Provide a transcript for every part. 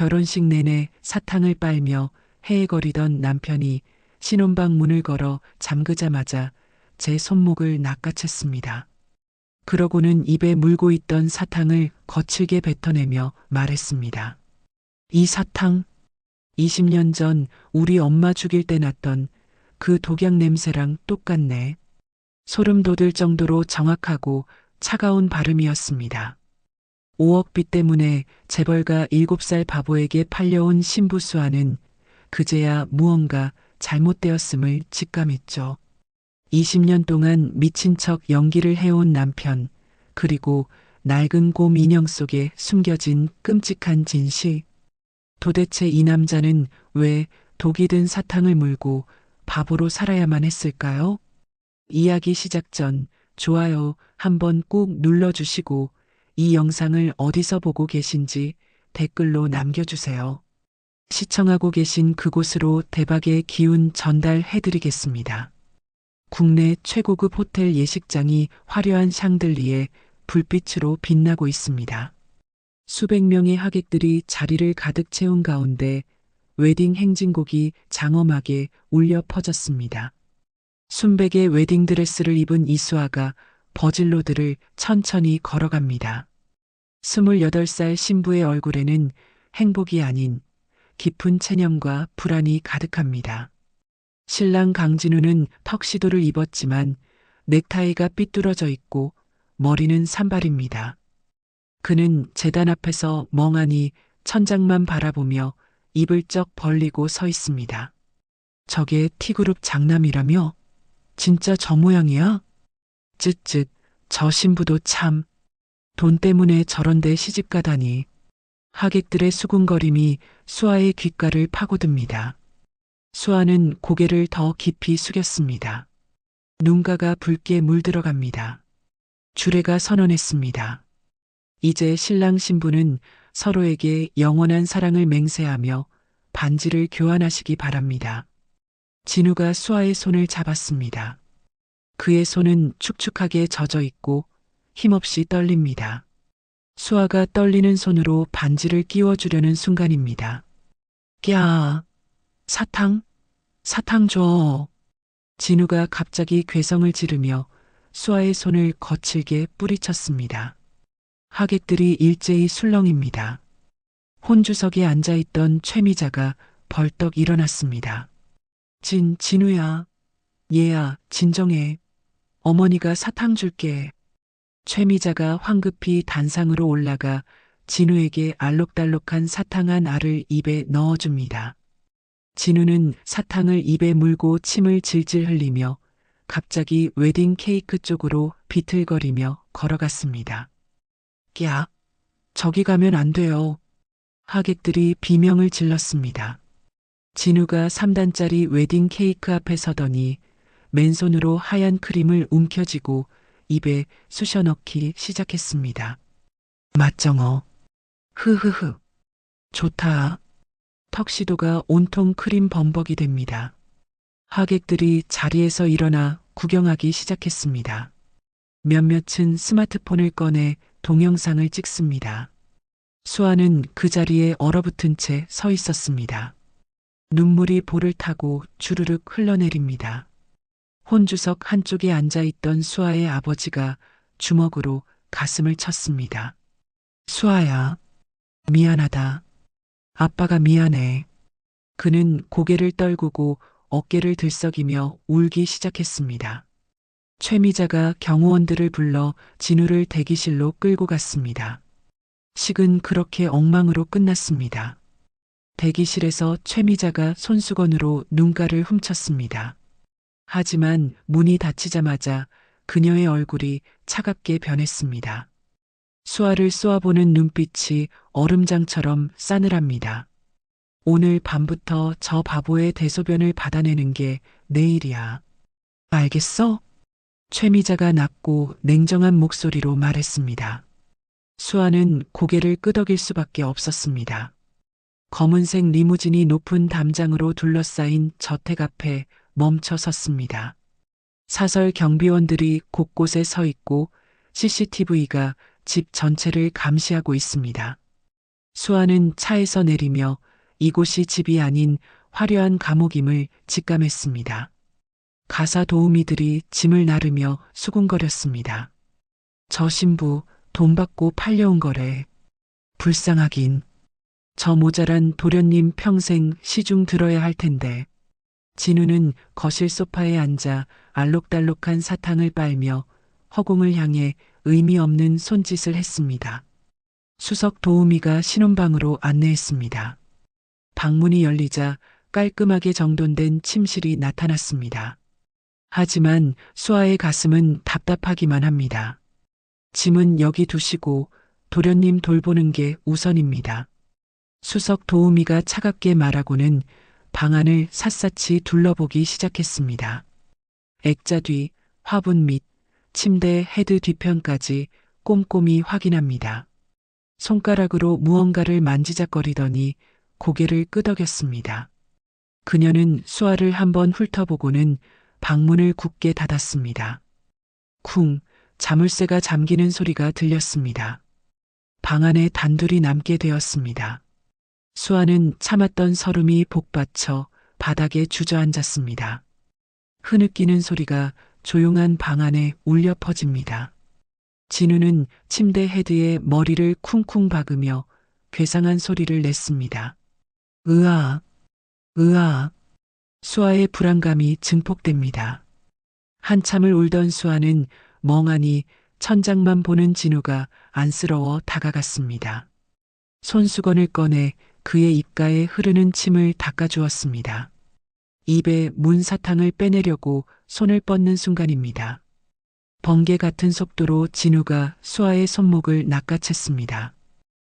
결혼식 내내 사탕을 빨며 헤헤거리던 남편이 신혼방 문을 걸어 잠그자마자 제 손목을 낚아챘습니다. 그러고는 입에 물고 있던 사탕을 거칠게 뱉어내며 말했습니다. 이 사탕, 20년 전 우리 엄마 죽일 때 났던 그 독약 냄새랑 똑같네. 소름 돋을 정도로 정확하고 차가운 발음이었습니다. 5억비 때문에 재벌가 7살 바보에게 팔려온 신부 수아는 그제야 무언가 잘못되었음을 직감했죠. 20년 동안 미친 척 연기를 해온 남편, 그리고 낡은 곰 인형 속에 숨겨진 끔찍한 진실. 도대체 이 남자는 왜 독이 든 사탕을 물고 바보로 살아야만 했을까요? 이야기 시작 전 좋아요 한번 꾹 눌러주시고 이 영상을 어디서 보고 계신지 댓글로 남겨주세요. 시청하고 계신 그곳으로 대박의 기운 전달해드리겠습니다. 국내 최고급 호텔 예식장이 화려한 샹들리에 불빛으로 빛나고 있습니다. 수백 명의 하객들이 자리를 가득 채운 가운데 웨딩 행진곡이 장엄하게 울려 퍼졌습니다. 순백의 웨딩드레스를 입은 이수아가 버질로드를 천천히 걸어갑니다. 28살 신부의 얼굴에는 행복이 아닌 깊은 체념과 불안이 가득합니다. 신랑 강진우는 턱시도를 입었지만 넥타이가 삐뚤어져 있고 머리는 산발입니다. 그는 제단 앞에서 멍하니 천장만 바라보며 입을 쩍 벌리고 서 있습니다. 저게 T그룹 장남이라며? 진짜 저 모양이야? 쯧쯧, 저 신부도 참. 돈 때문에 저런데 시집가다니. 하객들의 수군거림이 수아의 귓가를 파고듭니다. 수아는 고개를 더 깊이 숙였습니다. 눈가가 붉게 물들어갑니다. 주례가 선언했습니다. 이제 신랑 신부는 서로에게 영원한 사랑을 맹세하며 반지를 교환하시기 바랍니다. 진우가 수아의 손을 잡았습니다. 그의 손은 축축하게 젖어 있고 힘없이 떨립니다. 수아가 떨리는 손으로 반지를 끼워주려는 순간입니다. 꺄, 사탕? 사탕 줘. 진우가 갑자기 괴성을 지르며 수아의 손을 거칠게 뿌리쳤습니다. 하객들이 일제히 술렁입니다. 혼주석에 앉아있던 최미자가 벌떡 일어났습니다. 진우야. 얘야, 진정해. 어머니가 사탕 줄게. 최미자가 황급히 단상으로 올라가 진우에게 알록달록한 사탕 한 알을 입에 넣어줍니다. 진우는 사탕을 입에 물고 침을 질질 흘리며 갑자기 웨딩 케이크 쪽으로 비틀거리며 걸어갔습니다. 야, 저기 가면 안 돼요. 하객들이 비명을 질렀습니다. 진우가 3단짜리 웨딩 케이크 앞에 서더니 맨손으로 하얀 크림을 움켜쥐고 입에 쑤셔 넣기 시작했습니다. 맛정어. 흐흐흐. 좋다. 턱시도가 온통 크림 범벅이 됩니다. 하객들이 자리에서 일어나 구경하기 시작했습니다. 몇몇은 스마트폰을 꺼내 동영상을 찍습니다. 수아는 그 자리에 얼어붙은 채 서 있었습니다. 눈물이 볼을 타고 주르륵 흘러내립니다. 혼주석 한쪽에 앉아있던 수아의 아버지가 주먹으로 가슴을 쳤습니다. 수아야, 미안하다. 아빠가 미안해. 그는 고개를 떨구고 어깨를 들썩이며 울기 시작했습니다. 최미자가 경호원들을 불러 진우를 대기실로 끌고 갔습니다. 식은 그렇게 엉망으로 끝났습니다. 대기실에서 최미자가 손수건으로 눈가를 훔쳤습니다. 하지만 문이 닫히자마자 그녀의 얼굴이 차갑게 변했습니다. 수아를 쏘아보는 눈빛이 얼음장처럼 싸늘합니다. 오늘 밤부터 저 바보의 대소변을 받아내는 게 내일이야. 알겠어? 최미자가 낮고 냉정한 목소리로 말했습니다. 수아는 고개를 끄덕일 수밖에 없었습니다. 검은색 리무진이 높은 담장으로 둘러싸인 저택 앞에 멈춰 섰습니다. 사설 경비원들이 곳곳에 서 있고 CCTV가 집 전체를 감시하고 있습니다. 수아는 차에서 내리며 이곳이 집이 아닌 화려한 감옥임을 직감했습니다. 가사 도우미들이 짐을 나르며 수군거렸습니다. 저 신부 돈 받고 팔려온 거래. 불쌍하긴. 저 모자란 도련님 평생 시중 들어야 할 텐데. 진우는 거실 소파에 앉아 알록달록한 사탕을 빨며 허공을 향해 의미 없는 손짓을 했습니다. 수석 도우미가 신혼방으로 안내했습니다. 방문이 열리자 깔끔하게 정돈된 침실이 나타났습니다. 하지만 수아의 가슴은 답답하기만 합니다. 짐은 여기 두시고 도련님 돌보는 게 우선입니다. 수석 도우미가 차갑게 말하고는 방안을 샅샅이 둘러보기 시작했습니다. 액자 뒤, 화분 밑, 침대 헤드 뒤편까지 꼼꼼히 확인합니다. 손가락으로 무언가를 만지작거리더니 고개를 끄덕였습니다. 그녀는 수아를 한번 훑어보고는 방문을 굳게 닫았습니다. 쿵, 자물쇠가 잠기는 소리가 들렸습니다. 방 안에 단둘이 남게 되었습니다. 수아는 참았던 설움이 복받쳐 바닥에 주저앉았습니다. 흐느끼는 소리가 조용한 방 안에 울려 퍼집니다. 진우는 침대 헤드에 머리를 쿵쿵 박으며 괴상한 소리를 냈습니다. 으아, 으아. 수아의 불안감이 증폭됩니다. 한참을 울던 수아는 멍하니 천장만 보는 진우가 안쓰러워 다가갔습니다. 손수건을 꺼내 그의 입가에 흐르는 침을 닦아주었습니다. 입에 문 사탕을 빼내려고 손을 뻗는 순간입니다. 번개 같은 속도로 진우가 수아의 손목을 낚아챘습니다.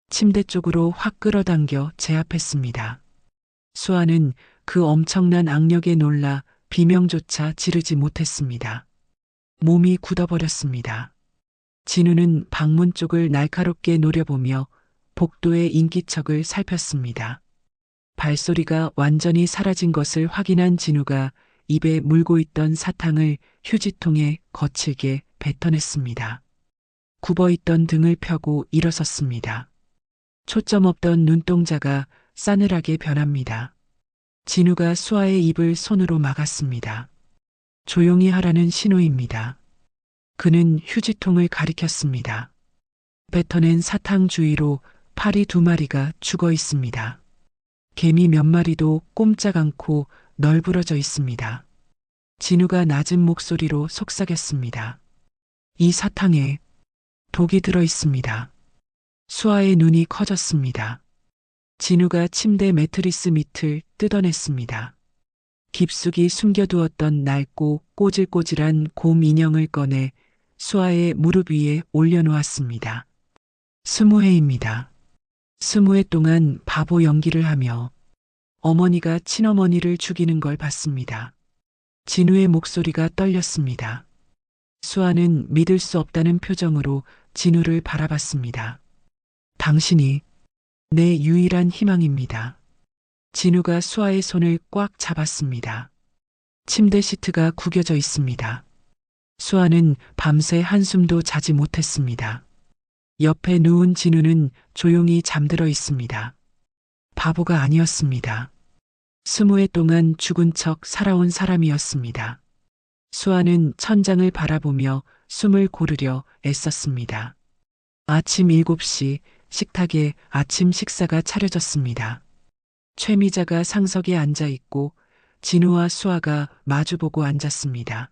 침대 쪽으로 확 끌어당겨 제압했습니다. 수아는 그 엄청난 악력에 놀라 비명조차 지르지 못했습니다. 몸이 굳어버렸습니다. 진우는 방문 쪽을 날카롭게 노려보며 복도의 인기척을 살폈습니다. 발소리가 완전히 사라진 것을 확인한 진우가 입에 물고 있던 사탕을 휴지통에 거칠게 뱉어냈습니다. 굽어있던 등을 펴고 일어섰습니다. 초점 없던 눈동자가 싸늘하게 변합니다. 진우가 수아의 입을 손으로 막았습니다. 조용히 하라는 신호입니다. 그는 휴지통을 가리켰습니다. 뱉어낸 사탕 주위로 파리 2마리가 죽어 있습니다. 개미 몇 마리도 꼼짝 않고 널브러져 있습니다. 진우가 낮은 목소리로 속삭였습니다. 이 사탕에 독이 들어 있습니다. 수아의 눈이 커졌습니다. 진우가 침대 매트리스 밑을 뜯어냈습니다. 깊숙이 숨겨두었던 낡고 꼬질꼬질한 곰 인형을 꺼내 수아의 무릎 위에 올려놓았습니다. 20회입니다. 20회 동안 바보 연기를 하며 어머니가 친어머니를 죽이는 걸 봤습니다. 진우의 목소리가 떨렸습니다. 수아는 믿을 수 없다는 표정으로 진우를 바라봤습니다. 당신이 내 유일한 희망입니다. 진우가 수아의 손을 꽉 잡았습니다. 침대 시트가 구겨져 있습니다. 수아는 밤새 한숨도 자지 못했습니다. 옆에 누운 진우는 조용히 잠들어 있습니다. 바보가 아니었습니다. 20회 동안 죽은 척 살아온 사람이었습니다. 수아는 천장을 바라보며 숨을 고르려 애썼습니다. 아침 7시 식탁에 아침 식사가 차려졌습니다. 최미자가 상석에 앉아 있고 진우와 수아가 마주보고 앉았습니다.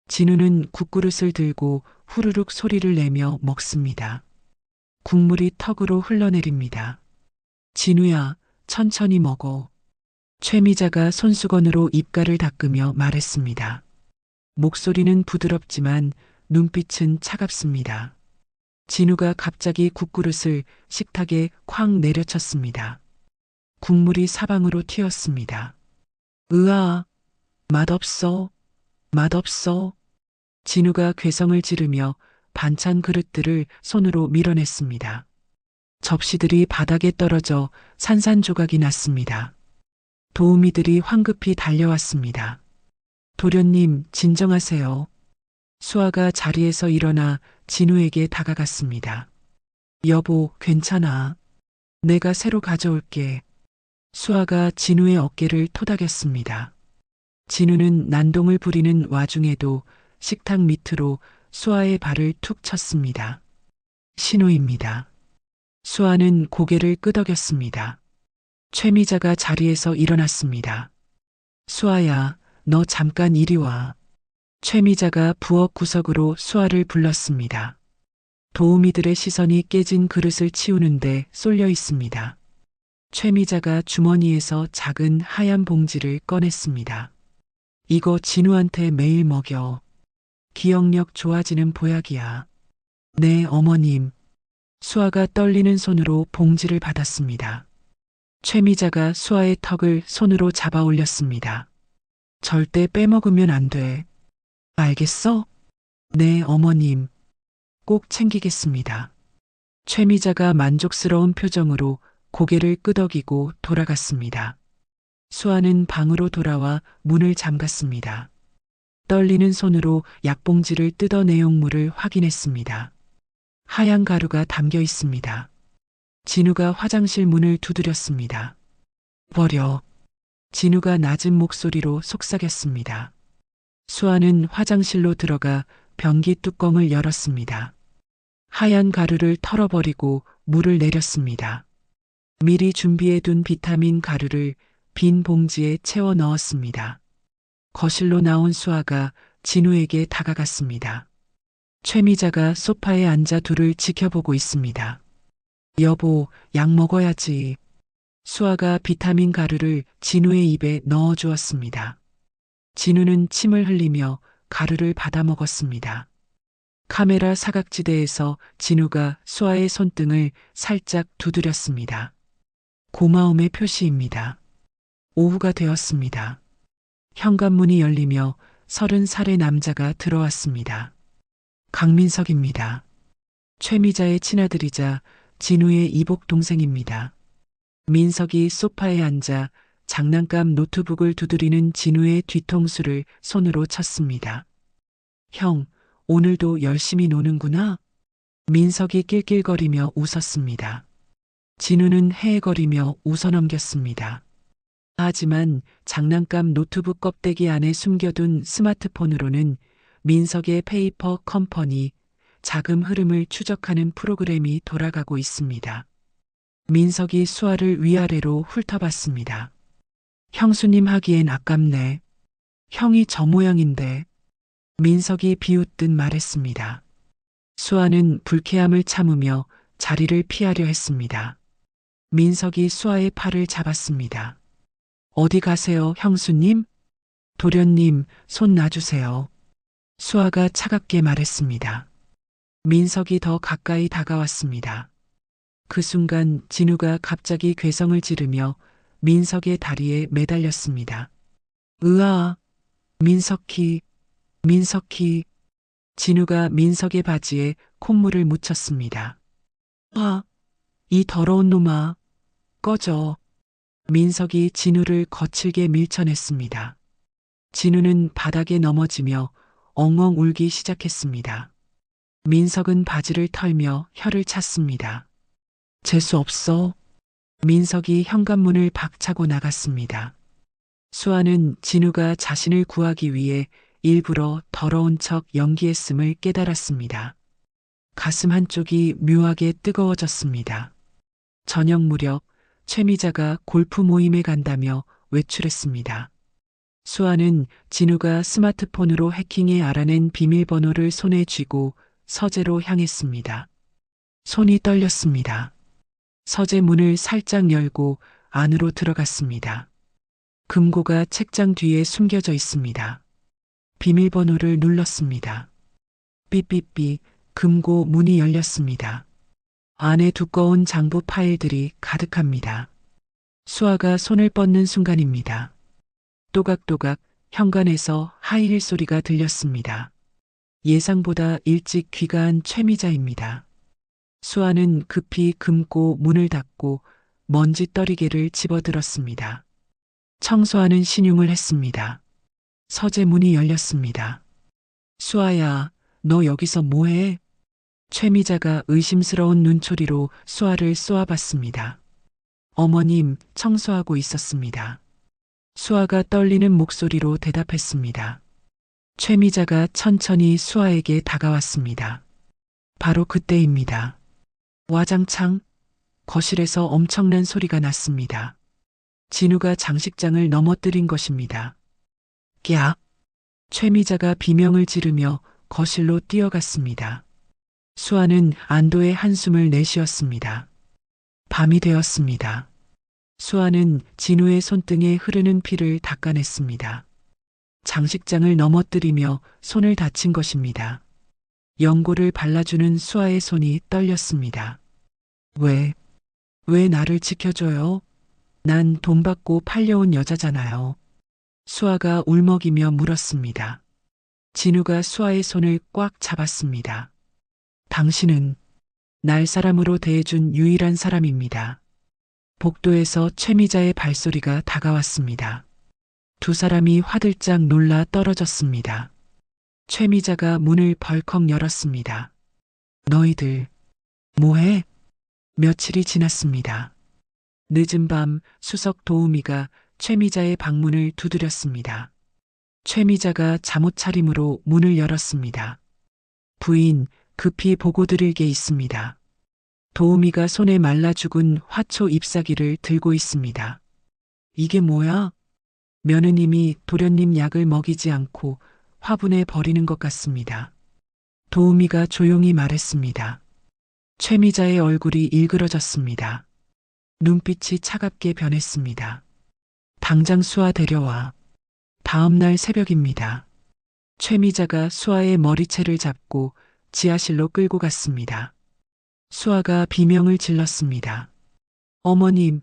진우는 국그릇을 들고 후루룩 소리를 내며 먹습니다. 국물이 턱으로 흘러내립니다. 진우야, 천천히 먹어. 최미자가 손수건으로 입가를 닦으며 말했습니다. 목소리는 부드럽지만 눈빛은 차갑습니다. 진우가 갑자기 국그릇을 식탁에 쾅 내려쳤습니다. 국물이 사방으로 튀었습니다. 으아, 맛없어, 맛없어. 진우가 괴성을 지르며 반찬 그릇들을 손으로 밀어냈습니다. 접시들이 바닥에 떨어져 산산조각이 났습니다. 도우미들이 황급히 달려왔습니다. 도련님, 진정하세요. 수아가 자리에서 일어나 진우에게 다가갔습니다. 여보, 괜찮아. 내가 새로 가져올게. 수아가 진우의 어깨를 토닥였습니다. 진우는 난동을 부리는 와중에도 식탁 밑으로 수아의 발을 툭 쳤습니다. 신호입니다. 수아는 고개를 끄덕였습니다. 최미자가 자리에서 일어났습니다. 수아야, 너 잠깐 이리 와. 최미자가 부엌 구석으로 수아를 불렀습니다. 도우미들의 시선이 깨진 그릇을 치우는데 쏠려 있습니다. 최미자가 주머니에서 작은 하얀 봉지를 꺼냈습니다. 이거 진우한테 매일 먹여. 기억력 좋아지는 보약이야. 네, 어머님. 수아가 떨리는 손으로 봉지를 받았습니다. 최미자가 수아의 턱을 손으로 잡아 올렸습니다. 절대 빼먹으면 안 돼. 알겠어? 네, 어머님. 꼭 챙기겠습니다. 최미자가 만족스러운 표정으로 고개를 끄덕이고 돌아갔습니다. 수아는 방으로 돌아와 문을 잠갔습니다. 떨리는 손으로 약봉지를 뜯어 내용물을 확인했습니다. 하얀 가루가 담겨 있습니다. 진우가 화장실 문을 두드렸습니다. 버려. 진우가 낮은 목소리로 속삭였습니다. 수아는 화장실로 들어가 변기 뚜껑을 열었습니다. 하얀 가루를 털어버리고 물을 내렸습니다. 미리 준비해둔 비타민 가루를 빈 봉지에 채워 넣었습니다. 거실로 나온 수아가 진우에게 다가갔습니다. 최미자가 소파에 앉아 둘을 지켜보고 있습니다. 여보, 약 먹어야지. 수아가 비타민 가루를 진우의 입에 넣어 주었습니다. 진우는 침을 흘리며 가루를 받아 먹었습니다. 카메라 사각지대에서 진우가 수아의 손등을 살짝 두드렸습니다. 고마움의 표시입니다. 오후가 되었습니다. 현관문이 열리며 30살의 남자가 들어왔습니다. 강민석입니다. 최미자의 친아들이자 진우의 이복 동생입니다. 민석이 소파에 앉아 장난감 노트북을 두드리는 진우의 뒤통수를 손으로 쳤습니다. 형, 오늘도 열심히 노는구나. 민석이 낄낄거리며 웃었습니다. 진우는 헤헤거리며 웃어넘겼습니다. 하지만 장난감 노트북 껍데기 안에 숨겨둔 스마트폰으로는 민석의 페이퍼 컴퍼니 자금 흐름을 추적하는 프로그램이 돌아가고 있습니다. 민석이 수아를 위아래로 훑어봤습니다. 형수님 하기엔 아깝네. 형이 저 모양인데. 민석이 비웃듯 말했습니다. 수아는 불쾌함을 참으며 자리를 피하려 했습니다. 민석이 수아의 팔을 잡았습니다. 어디 가세요, 형수님? 도련님, 손 놔주세요. 수아가 차갑게 말했습니다. 민석이 더 가까이 다가왔습니다. 그 순간 진우가 갑자기 괴성을 지르며 민석의 다리에 매달렸습니다. 으아! 민석희! 민석희! 진우가 민석의 바지에 콧물을 묻혔습니다. 아! 이 더러운 놈아! 꺼져! 민석이 진우를 거칠게 밀쳐냈습니다. 진우는 바닥에 넘어지며 엉엉 울기 시작했습니다. 민석은 바지를 털며 혀를 찼습니다. 재수 없어. 민석이 현관문을 박차고 나갔습니다. 수아는 진우가 자신을 구하기 위해 일부러 더러운 척 연기했음을 깨달았습니다. 가슴 한쪽이 묘하게 뜨거워졌습니다. 저녁 무렵 최미자가 골프 모임에 간다며 외출했습니다. 수아는 진우가 스마트폰으로 해킹해 알아낸 비밀번호를 손에 쥐고 서재로 향했습니다. 손이 떨렸습니다. 서재 문을 살짝 열고 안으로 들어갔습니다. 금고가 책장 뒤에 숨겨져 있습니다. 비밀번호를 눌렀습니다. 삐삐삐, 금고 문이 열렸습니다. 안에 두꺼운 장부 파일들이 가득합니다. 수아가 손을 뻗는 순간입니다. 또각또각 현관에서 하이힐 소리가 들렸습니다. 예상보다 일찍 귀가한 최미자입니다. 수아는 급히 금고 문을 닫고 먼지 떨이개를 집어들었습니다. 청소하는 신용을 했습니다. 서재 문이 열렸습니다. 수아야, 너 여기서 뭐해? 최미자가 의심스러운 눈초리로 수아를 쏘아봤습니다. 어머님, 청소하고 있었습니다. 수아가 떨리는 목소리로 대답했습니다. 최미자가 천천히 수아에게 다가왔습니다. 바로 그때입니다. 와장창 거실에서 엄청난 소리가 났습니다. 진우가 장식장을 넘어뜨린 것입니다. 꺄! 최미자가 비명을 지르며 거실로 뛰어갔습니다. 수아는 안도의 한숨을 내쉬었습니다. 밤이 되었습니다. 수아는 진우의 손등에 흐르는 피를 닦아냈습니다. 장식장을 넘어뜨리며 손을 다친 것입니다. 연고를 발라주는 수아의 손이 떨렸습니다. 왜 나를 지켜줘요? 난 돈 받고 팔려온 여자잖아요. 수아가 울먹이며 물었습니다. 진우가 수아의 손을 꽉 잡았습니다. 당신은 날 사람으로 대해준 유일한 사람입니다. 복도에서 최미자의 발소리가 다가왔습니다. 두 사람이 화들짝 놀라 떨어졌습니다. 최미자가 문을 벌컥 열었습니다. 너희들, 뭐해? 며칠이 지났습니다. 늦은 밤 수석 도우미가 최미자의 방문을 두드렸습니다. 최미자가 잠옷 차림으로 문을 열었습니다. 부인, 급히 보고 드릴 게 있습니다. 도우미가 손에 말라 죽은 화초 잎사귀를 들고 있습니다. 이게 뭐야? 며느님이 도련님 약을 먹이지 않고 화분에 버리는 것 같습니다. 도우미가 조용히 말했습니다. 최미자의 얼굴이 일그러졌습니다. 눈빛이 차갑게 변했습니다. 당장 수아 데려와. 다음 날 새벽입니다. 최미자가 수아의 머리채를 잡고 지하실로 끌고 갔습니다. 수아가 비명을 질렀습니다. 어머님,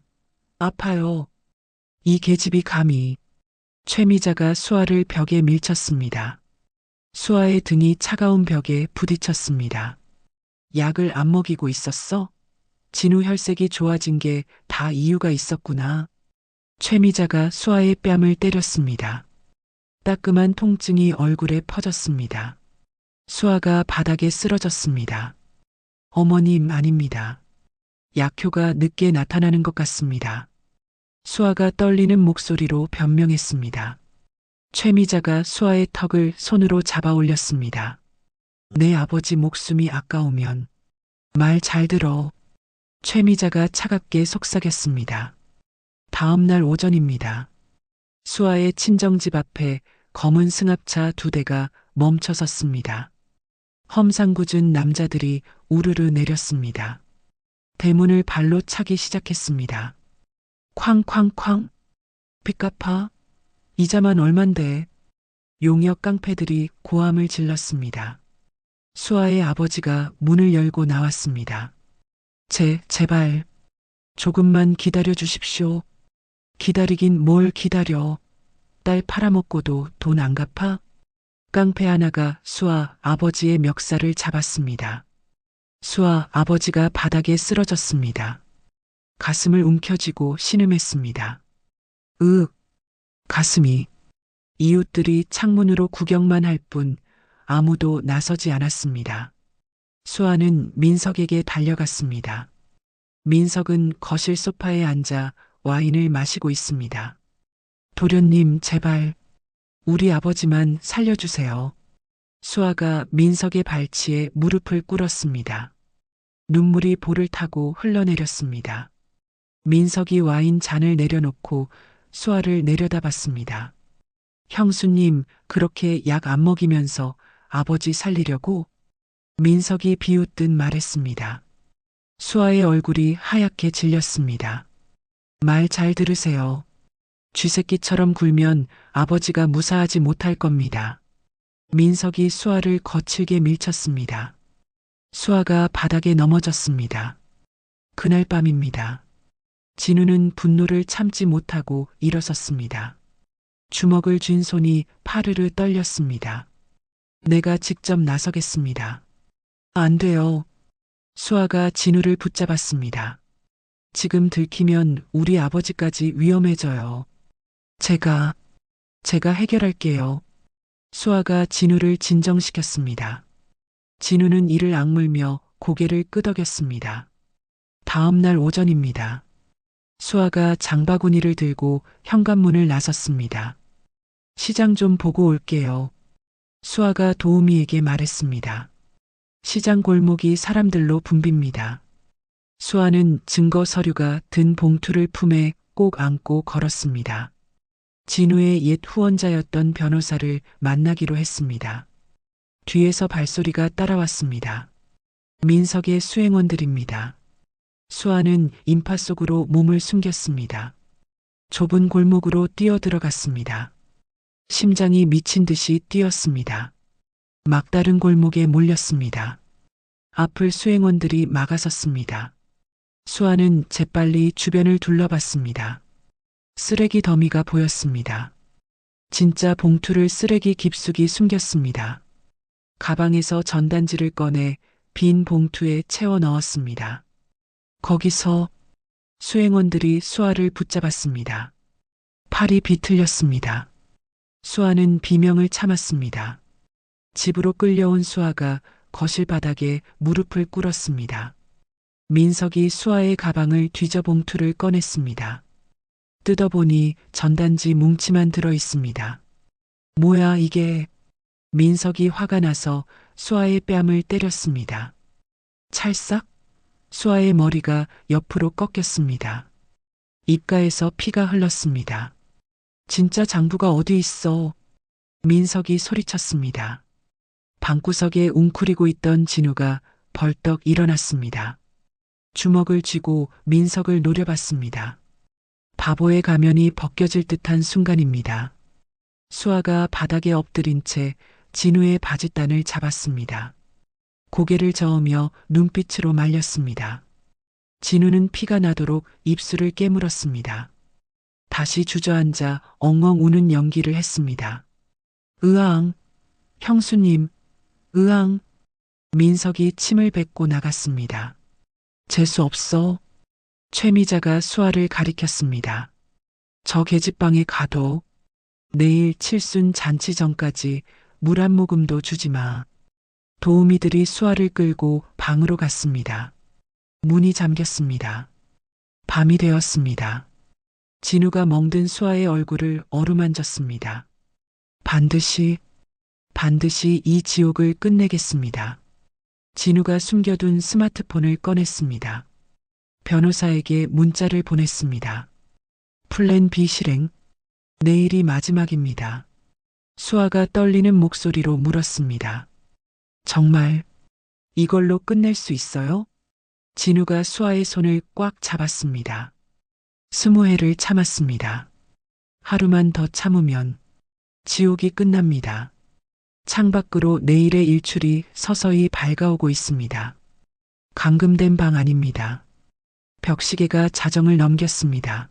아파요. 이 계집이 감히. 최미자가 수아를 벽에 밀쳤습니다. 수아의 등이 차가운 벽에 부딪혔습니다. 약을 안 먹이고 있었어? 진우 혈색이 좋아진 게 다 이유가 있었구나. 최미자가 수아의 뺨을 때렸습니다. 따끔한 통증이 얼굴에 퍼졌습니다. 수아가 바닥에 쓰러졌습니다. 어머님, 아닙니다. 약효가 늦게 나타나는 것 같습니다. 수아가 떨리는 목소리로 변명했습니다. 최미자가 수아의 턱을 손으로 잡아 올렸습니다. 내 아버지 목숨이 아까우면 말 잘 들어. 최미자가 차갑게 속삭였습니다. 다음 날 오전입니다. 수아의 친정집 앞에 검은 승합차 2대가 멈춰 섰습니다. 험상궂은 남자들이 우르르 내렸습니다. 대문을 발로 차기 시작했습니다. 쾅쾅쾅. 빚 갚아. 이자만 얼만데. 용역 깡패들이 고함을 질렀습니다. 수아의 아버지가 문을 열고 나왔습니다. 제발. 조금만 기다려 주십시오. 기다리긴 뭘 기다려. 딸 팔아먹고도 돈 안 갚아? 깡패 하나가 수아 아버지의 멱살을 잡았습니다. 수아 아버지가 바닥에 쓰러졌습니다. 가슴을 움켜쥐고 신음했습니다. 가슴이. 이웃들이 창문으로 구경만 할 뿐 아무도 나서지 않았습니다. 수아는 민석에게 달려갔습니다. 민석은 거실 소파에 앉아 와인을 마시고 있습니다. 도련님, 제발 우리 아버지만 살려주세요. 수아가 민석의 발치에 무릎을 꿇었습니다. 눈물이 볼을 타고 흘러내렸습니다. 민석이 와인 잔을 내려놓고 수아를 내려다봤습니다. 형수님, 그렇게 약 안 먹이면서 아버지 살리려고? 민석이 비웃듯 말했습니다. 수아의 얼굴이 하얗게 질렸습니다. 말 잘 들으세요. 쥐새끼처럼 굴면 아버지가 무사하지 못할 겁니다. 민석이 수아를 거칠게 밀쳤습니다. 수아가 바닥에 넘어졌습니다. 그날 밤입니다. 진우는 분노를 참지 못하고 일어섰습니다. 주먹을 쥔 손이 파르르 떨렸습니다. 내가 직접 나서겠습니다. 안 돼요. 수아가 진우를 붙잡았습니다. 지금 들키면 우리 아버지까지 위험해져요. 제가 해결할게요. 수아가 진우를 진정시켰습니다. 진우는 이를 악물며 고개를 끄덕였습니다. 다음 날 오전입니다. 수아가 장바구니를 들고 현관문을 나섰습니다. 시장 좀 보고 올게요. 수아가 도우미에게 말했습니다. 시장 골목이 사람들로 붐빕니다. 수아는 증거 서류가 든 봉투를 품에 꼭 안고 걸었습니다. 진우의 옛 후원자였던 변호사를 만나기로 했습니다. 뒤에서 발소리가 따라왔습니다. 민석의 수행원들입니다. 수아는 인파 속으로 몸을 숨겼습니다. 좁은 골목으로 뛰어들어갔습니다. 심장이 미친 듯이 뛰었습니다. 막다른 골목에 몰렸습니다. 앞을 수행원들이 막아섰습니다. 수아는 재빨리 주변을 둘러봤습니다. 쓰레기 더미가 보였습니다. 진짜 봉투를 쓰레기 깊숙이 숨겼습니다. 가방에서 전단지를 꺼내 빈 봉투에 채워 넣었습니다. 거기서 수행원들이 수아를 붙잡았습니다. 팔이 비틀렸습니다. 수아는 비명을 참았습니다. 집으로 끌려온 수아가 거실 바닥에 무릎을 꿇었습니다. 민석이 수아의 가방을 뒤져 봉투를 꺼냈습니다. 뜯어보니 전단지 뭉치만 들어 있습니다. 뭐야 이게? 민석이 화가 나서 수아의 뺨을 때렸습니다. 찰싹? 수아의 머리가 옆으로 꺾였습니다. 입가에서 피가 흘렀습니다. 진짜 장부가 어디 있어? 민석이 소리쳤습니다. 방구석에 웅크리고 있던 진우가 벌떡 일어났습니다. 주먹을 쥐고 민석을 노려봤습니다. 바보의 가면이 벗겨질 듯한 순간입니다. 수아가 바닥에 엎드린 채 진우의 바짓단을 잡았습니다. 고개를 저으며 눈빛으로 말렸습니다. 진우는 피가 나도록 입술을 깨물었습니다. 다시 주저앉아 엉엉 우는 연기를 했습니다. 으앙, 형수님, 으앙. 민석이 침을 뱉고 나갔습니다. 재수 없어. 최미자가 수아를 가리켰습니다. 저 계집방에 가도 내일 칠순 잔치 전까지 물 한 모금도 주지 마. 도우미들이 수아를 끌고 방으로 갔습니다. 문이 잠겼습니다. 밤이 되었습니다. 진우가 멍든 수아의 얼굴을 어루만졌습니다. 반드시 이 지옥을 끝내겠습니다. 진우가 숨겨둔 스마트폰을 꺼냈습니다. 변호사에게 문자를 보냈습니다. 플랜 B 실행. 내일이 마지막입니다. 수아가 떨리는 목소리로 물었습니다. 정말 이걸로 끝낼 수 있어요? 진우가 수아의 손을 꽉 잡았습니다. 20회를 참았습니다. 하루만 더 참으면 지옥이 끝납니다. 창밖으로 내일의 일출이 서서히 밝아오고 있습니다. 감금된 방 아닙니다. 벽시계가 자정을 넘겼습니다.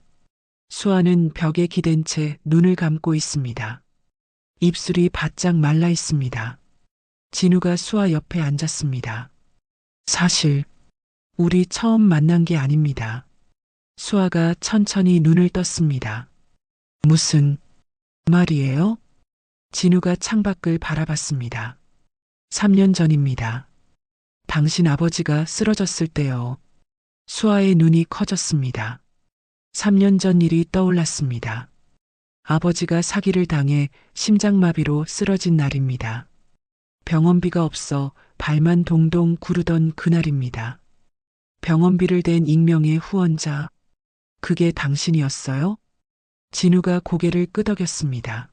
수아는 벽에 기댄 채 눈을 감고 있습니다. 입술이 바짝 말라 있습니다. 진우가 수아 옆에 앉았습니다. 사실 우리 처음 만난 게 아닙니다. 수아가 천천히 눈을 떴습니다. 무슨 말이에요? 진우가 창밖을 바라봤습니다. 3년 전입니다. 당신 아버지가 쓰러졌을 때요. 수아의 눈이 커졌습니다. 3년 전 일이 떠올랐습니다. 아버지가 사기를 당해 심장마비로 쓰러진 날입니다. 병원비가 없어 발만 동동 구르던 그날입니다. 병원비를 댄 익명의 후원자, 그게 당신이었어요? 진우가 고개를 끄덕였습니다.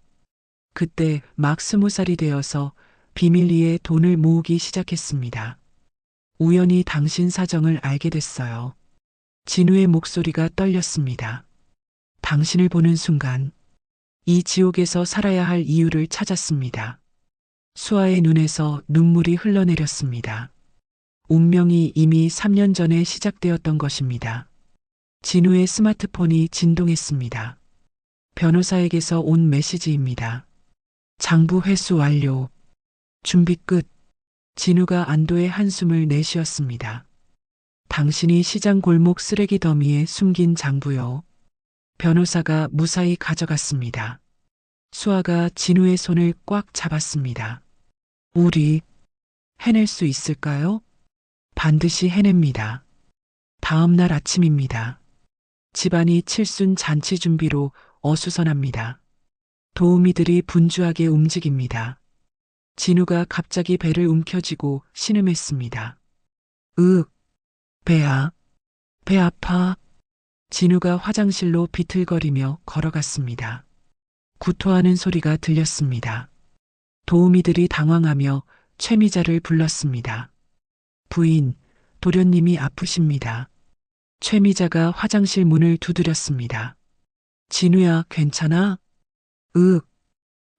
그때 막 20살이 되어서 비밀리에 돈을 모으기 시작했습니다. 우연히 당신 사정을 알게 됐어요. 진우의 목소리가 떨렸습니다. 당신을 보는 순간 이 지옥에서 살아야 할 이유를 찾았습니다. 수아의 눈에서 눈물이 흘러내렸습니다. 운명이 이미 3년 전에 시작되었던 것입니다. 진우의 스마트폰이 진동했습니다. 변호사에게서 온 메시지입니다. 장부 회수 완료. 준비 끝. 진우가 안도의 한숨을 내쉬었습니다. 당신이 시장 골목 쓰레기 더미에 숨긴 장부요. 변호사가 무사히 가져갔습니다. 수아가 진우의 손을 꽉 잡았습니다. 우리 해낼 수 있을까요? 반드시 해냅니다. 다음 날 아침입니다. 집안이 칠순 잔치 준비로 어수선합니다. 도우미들이 분주하게 움직입니다. 진우가 갑자기 배를 움켜쥐고 신음했습니다. 으윽, 배야, 배 아파. 진우가 화장실로 비틀거리며 걸어갔습니다. 구토하는 소리가 들렸습니다. 도우미들이 당황하며 최미자를 불렀습니다. 부인, 도련님이 아프십니다. 최미자가 화장실 문을 두드렸습니다. 진우야, 괜찮아? 으윽.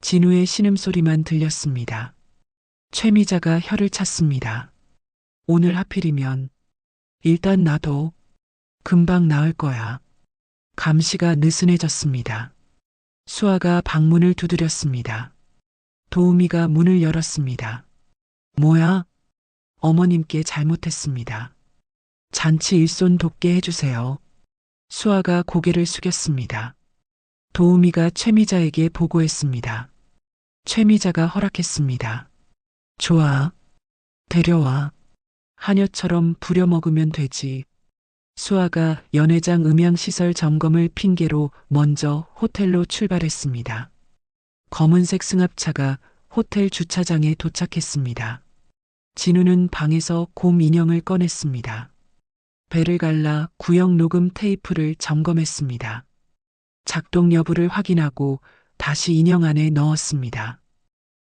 진우의 신음소리만 들렸습니다. 최미자가 혀를 찼습니다. 오늘 하필이면. 일단 놔둬. 금방 나을 거야. 감시가 느슨해졌습니다. 수아가 방문을 두드렸습니다. 도우미가 문을 열었습니다. 뭐야? 어머님께 잘못했습니다. 잔치 일손 돕게 해주세요. 수아가 고개를 숙였습니다. 도우미가 최미자에게 보고했습니다. 최미자가 허락했습니다. 좋아. 데려와. 하녀처럼 부려먹으면 되지. 수아가 연회장 음향시설 점검을 핑계로 먼저 호텔로 출발했습니다. 검은색 승합차가 호텔 주차장에 도착했습니다. 진우는 방에서 곰 인형을 꺼냈습니다. 배를 갈라 구형 녹음 테이프를 점검했습니다. 작동 여부를 확인하고 다시 인형 안에 넣었습니다.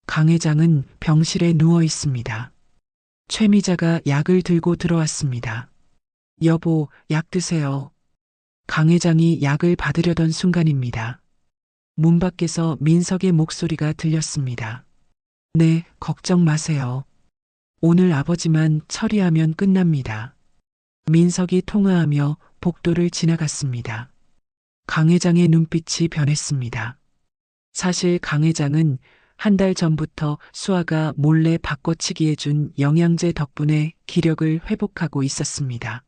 강 회장은 병실에 누워 있습니다. 최미자가 약을 들고 들어왔습니다. 여보, 약 드세요. 강 회장이 약을 받으려던 순간입니다. 문 밖에서 민석의 목소리가 들렸습니다. 네, 걱정 마세요. 오늘 아버지만 처리하면 끝납니다. 민석이 통화하며 복도를 지나갔습니다. 강 회장의 눈빛이 변했습니다. 사실 강 회장은 한 달 전부터 수아가 몰래 바꿔치기 해준 영양제 덕분에 기력을 회복하고 있었습니다.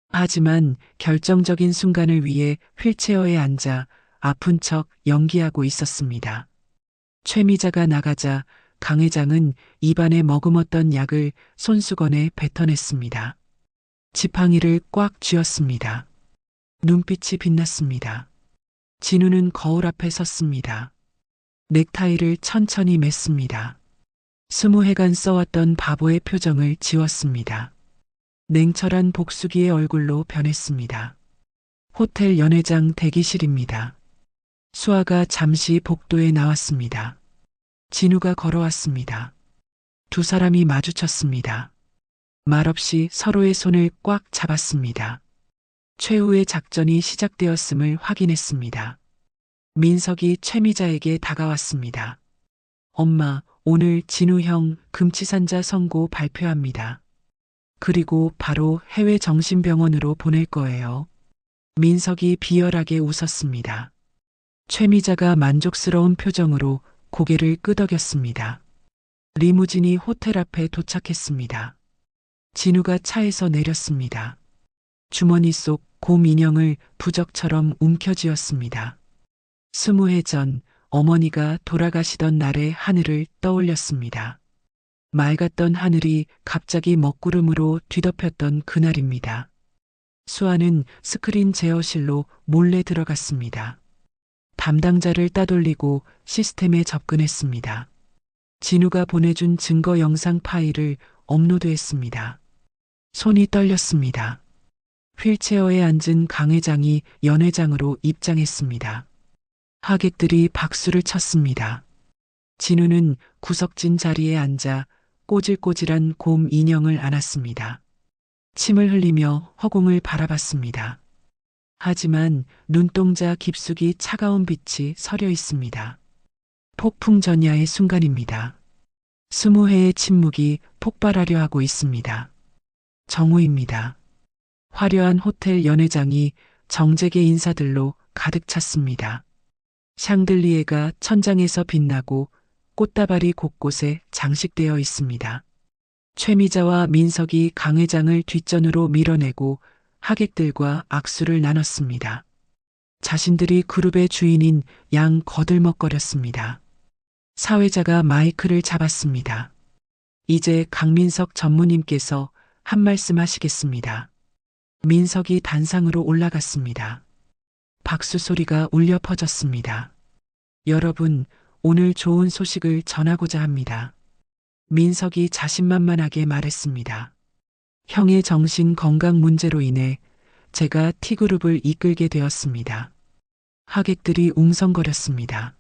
하지만 결정적인 순간을 위해 휠체어에 앉아 아픈 척 연기하고 있었습니다. 최미자가 나가자 강 회장은 입안에 머금었던 약을 손수건에 뱉어냈습니다. 지팡이를 꽉 쥐었습니다. 눈빛이 빛났습니다. 진우는 거울 앞에 섰습니다. 넥타이를 천천히 맸습니다. 20회간 써왔던 바보의 표정을 지웠습니다. 냉철한 복수기의 얼굴로 변했습니다. 호텔 연회장 대기실입니다. 수아가 잠시 복도에 나왔습니다. 진우가 걸어왔습니다. 두 사람이 마주쳤습니다. 말없이 서로의 손을 꽉 잡았습니다. 최후의 작전이 시작되었음을 확인했습니다. 민석이 최미자에게 다가왔습니다. 엄마, 오늘 진우 형 금치산자 선고 발표합니다. 그리고 바로 해외 정신병원으로 보낼 거예요. 민석이 비열하게 웃었습니다. 최미자가 만족스러운 표정으로 고개를 끄덕였습니다. 리무진이 호텔 앞에 도착했습니다. 진우가 차에서 내렸습니다. 주머니 속 곰 인형을 부적처럼 움켜쥐었습니다. 20해 전 어머니가 돌아가시던 날의 하늘을 떠올렸습니다. 맑았던 하늘이 갑자기 먹구름으로 뒤덮였던 그날입니다. 수아는 스크린 제어실로 몰래 들어갔습니다. 담당자를 따돌리고 시스템에 접근했습니다. 진우가 보내준 증거 영상 파일을 업로드했습니다. 손이 떨렸습니다. 휠체어에 앉은 강 회장이 연회장으로 입장했습니다. 하객들이 박수를 쳤습니다. 진우는 구석진 자리에 앉아 꼬질꼬질한 곰 인형을 안았습니다. 침을 흘리며 허공을 바라봤습니다. 하지만 눈동자 깊숙이 차가운 빛이 서려 있습니다. 폭풍전야의 순간입니다. 20회의 침묵이 폭발하려 하고 있습니다. 정오입니다. 화려한 호텔 연회장이 정재계 인사들로 가득 찼습니다. 샹들리에가 천장에서 빛나고 꽃다발이 곳곳에 장식되어 있습니다. 최미자와 민석이 강 회장을 뒷전으로 밀어내고 하객들과 악수를 나눴습니다. 자신들이 그룹의 주인인 양 거들먹거렸습니다. 사회자가 마이크를 잡았습니다. 이제 강민석 전무님께서 한 말씀 하시겠습니다. 민석이 단상으로 올라갔습니다. 박수 소리가 울려 퍼졌습니다. 여러분, 오늘 좋은 소식을 전하고자 합니다. 민석이 자신만만하게 말했습니다. 형의 정신 건강 문제로 인해 제가 T그룹을 이끌게 되었습니다. 하객들이 웅성거렸습니다.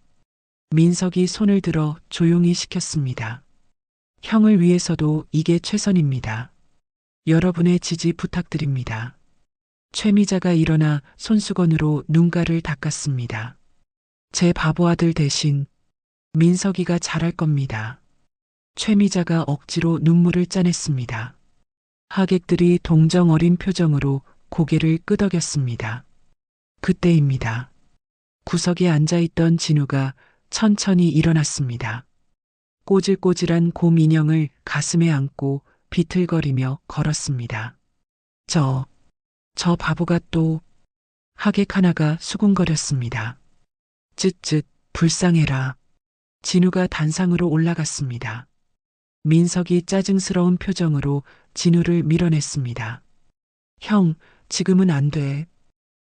민석이 손을 들어 조용히 시켰습니다. 형을 위해서도 이게 최선입니다. 여러분의 지지 부탁드립니다. 최미자가 일어나 손수건으로 눈가를 닦았습니다. 제 바보 아들 대신 민석이가 잘할 겁니다. 최미자가 억지로 눈물을 짜냈습니다. 하객들이 동정 어린 표정으로 고개를 끄덕였습니다. 그때입니다. 구석에 앉아있던 진우가 천천히 일어났습니다. 꼬질꼬질한 곰 인형을 가슴에 안고 비틀거리며 걸었습니다. 저 바보가 또... 하객 하나가 수군거렸습니다. 쯧쯧, 불쌍해라. 진우가 단상으로 올라갔습니다. 민석이 짜증스러운 표정으로 진우를 밀어냈습니다. 형, 지금은 안 돼.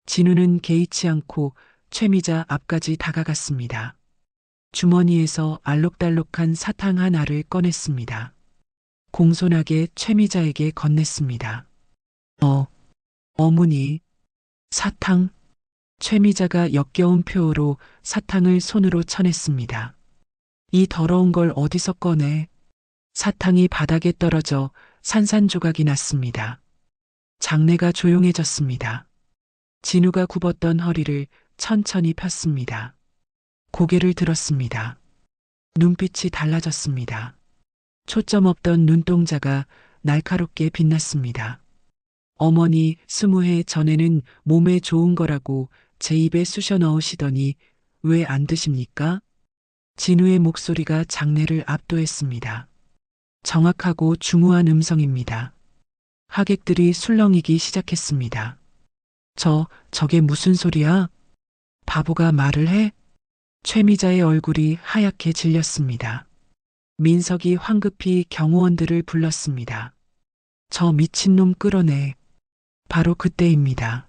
진우는 개의치 않고 최미자 앞까지 다가갔습니다. 주머니에서 알록달록한 사탕 하나를 꺼냈습니다. 공손하게 최미자에게 건넸습니다. 어머니, 사탕? 최미자가 역겨운 표호로 사탕을 손으로 쳐냈습니다. 이 더러운 걸 어디서 꺼내? 사탕이 바닥에 떨어져 산산조각이 났습니다. 장내가 조용해졌습니다. 진우가 굽었던 허리를 천천히 폈습니다. 고개를 들었습니다. 눈빛이 달라졌습니다. 초점 없던 눈동자가 날카롭게 빛났습니다. 어머니 20해 전에는 몸에 좋은 거라고 제 입에 쑤셔 넣으시더니 왜 안 드십니까? 진우의 목소리가 장내를 압도했습니다. 정확하고 중후한 음성입니다. 하객들이 술렁이기 시작했습니다. 저게 무슨 소리야? 바보가 말을 해? 최미자의 얼굴이 하얗게 질렸습니다. 민석이 황급히 경호원들을 불렀습니다. 저 미친놈 끌어내. 바로 그때입니다.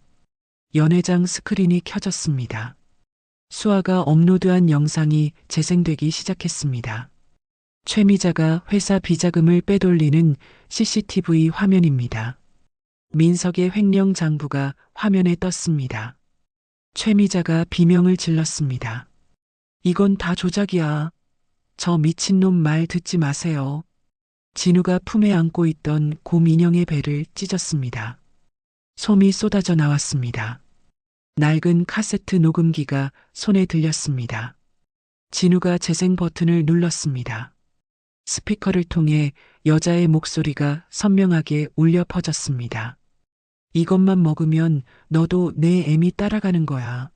연회장 스크린이 켜졌습니다. 수아가 업로드한 영상이 재생되기 시작했습니다. 최미자가 회사 비자금을 빼돌리는 CCTV 화면입니다. 민석의 횡령 장부가 화면에 떴습니다. 최미자가 비명을 질렀습니다. 이건 다 조작이야. 저 미친놈 말 듣지 마세요. 진우가 품에 안고 있던 곰 인형의 배를 찢었습니다. 솜이 쏟아져 나왔습니다. 낡은 카세트 녹음기가 손에 들렸습니다. 진우가 재생 버튼을 눌렀습니다. 스피커를 통해 여자의 목소리가 선명하게 울려 퍼졌습니다. 이것만 먹으면 너도 내 애미 따라가는 거야.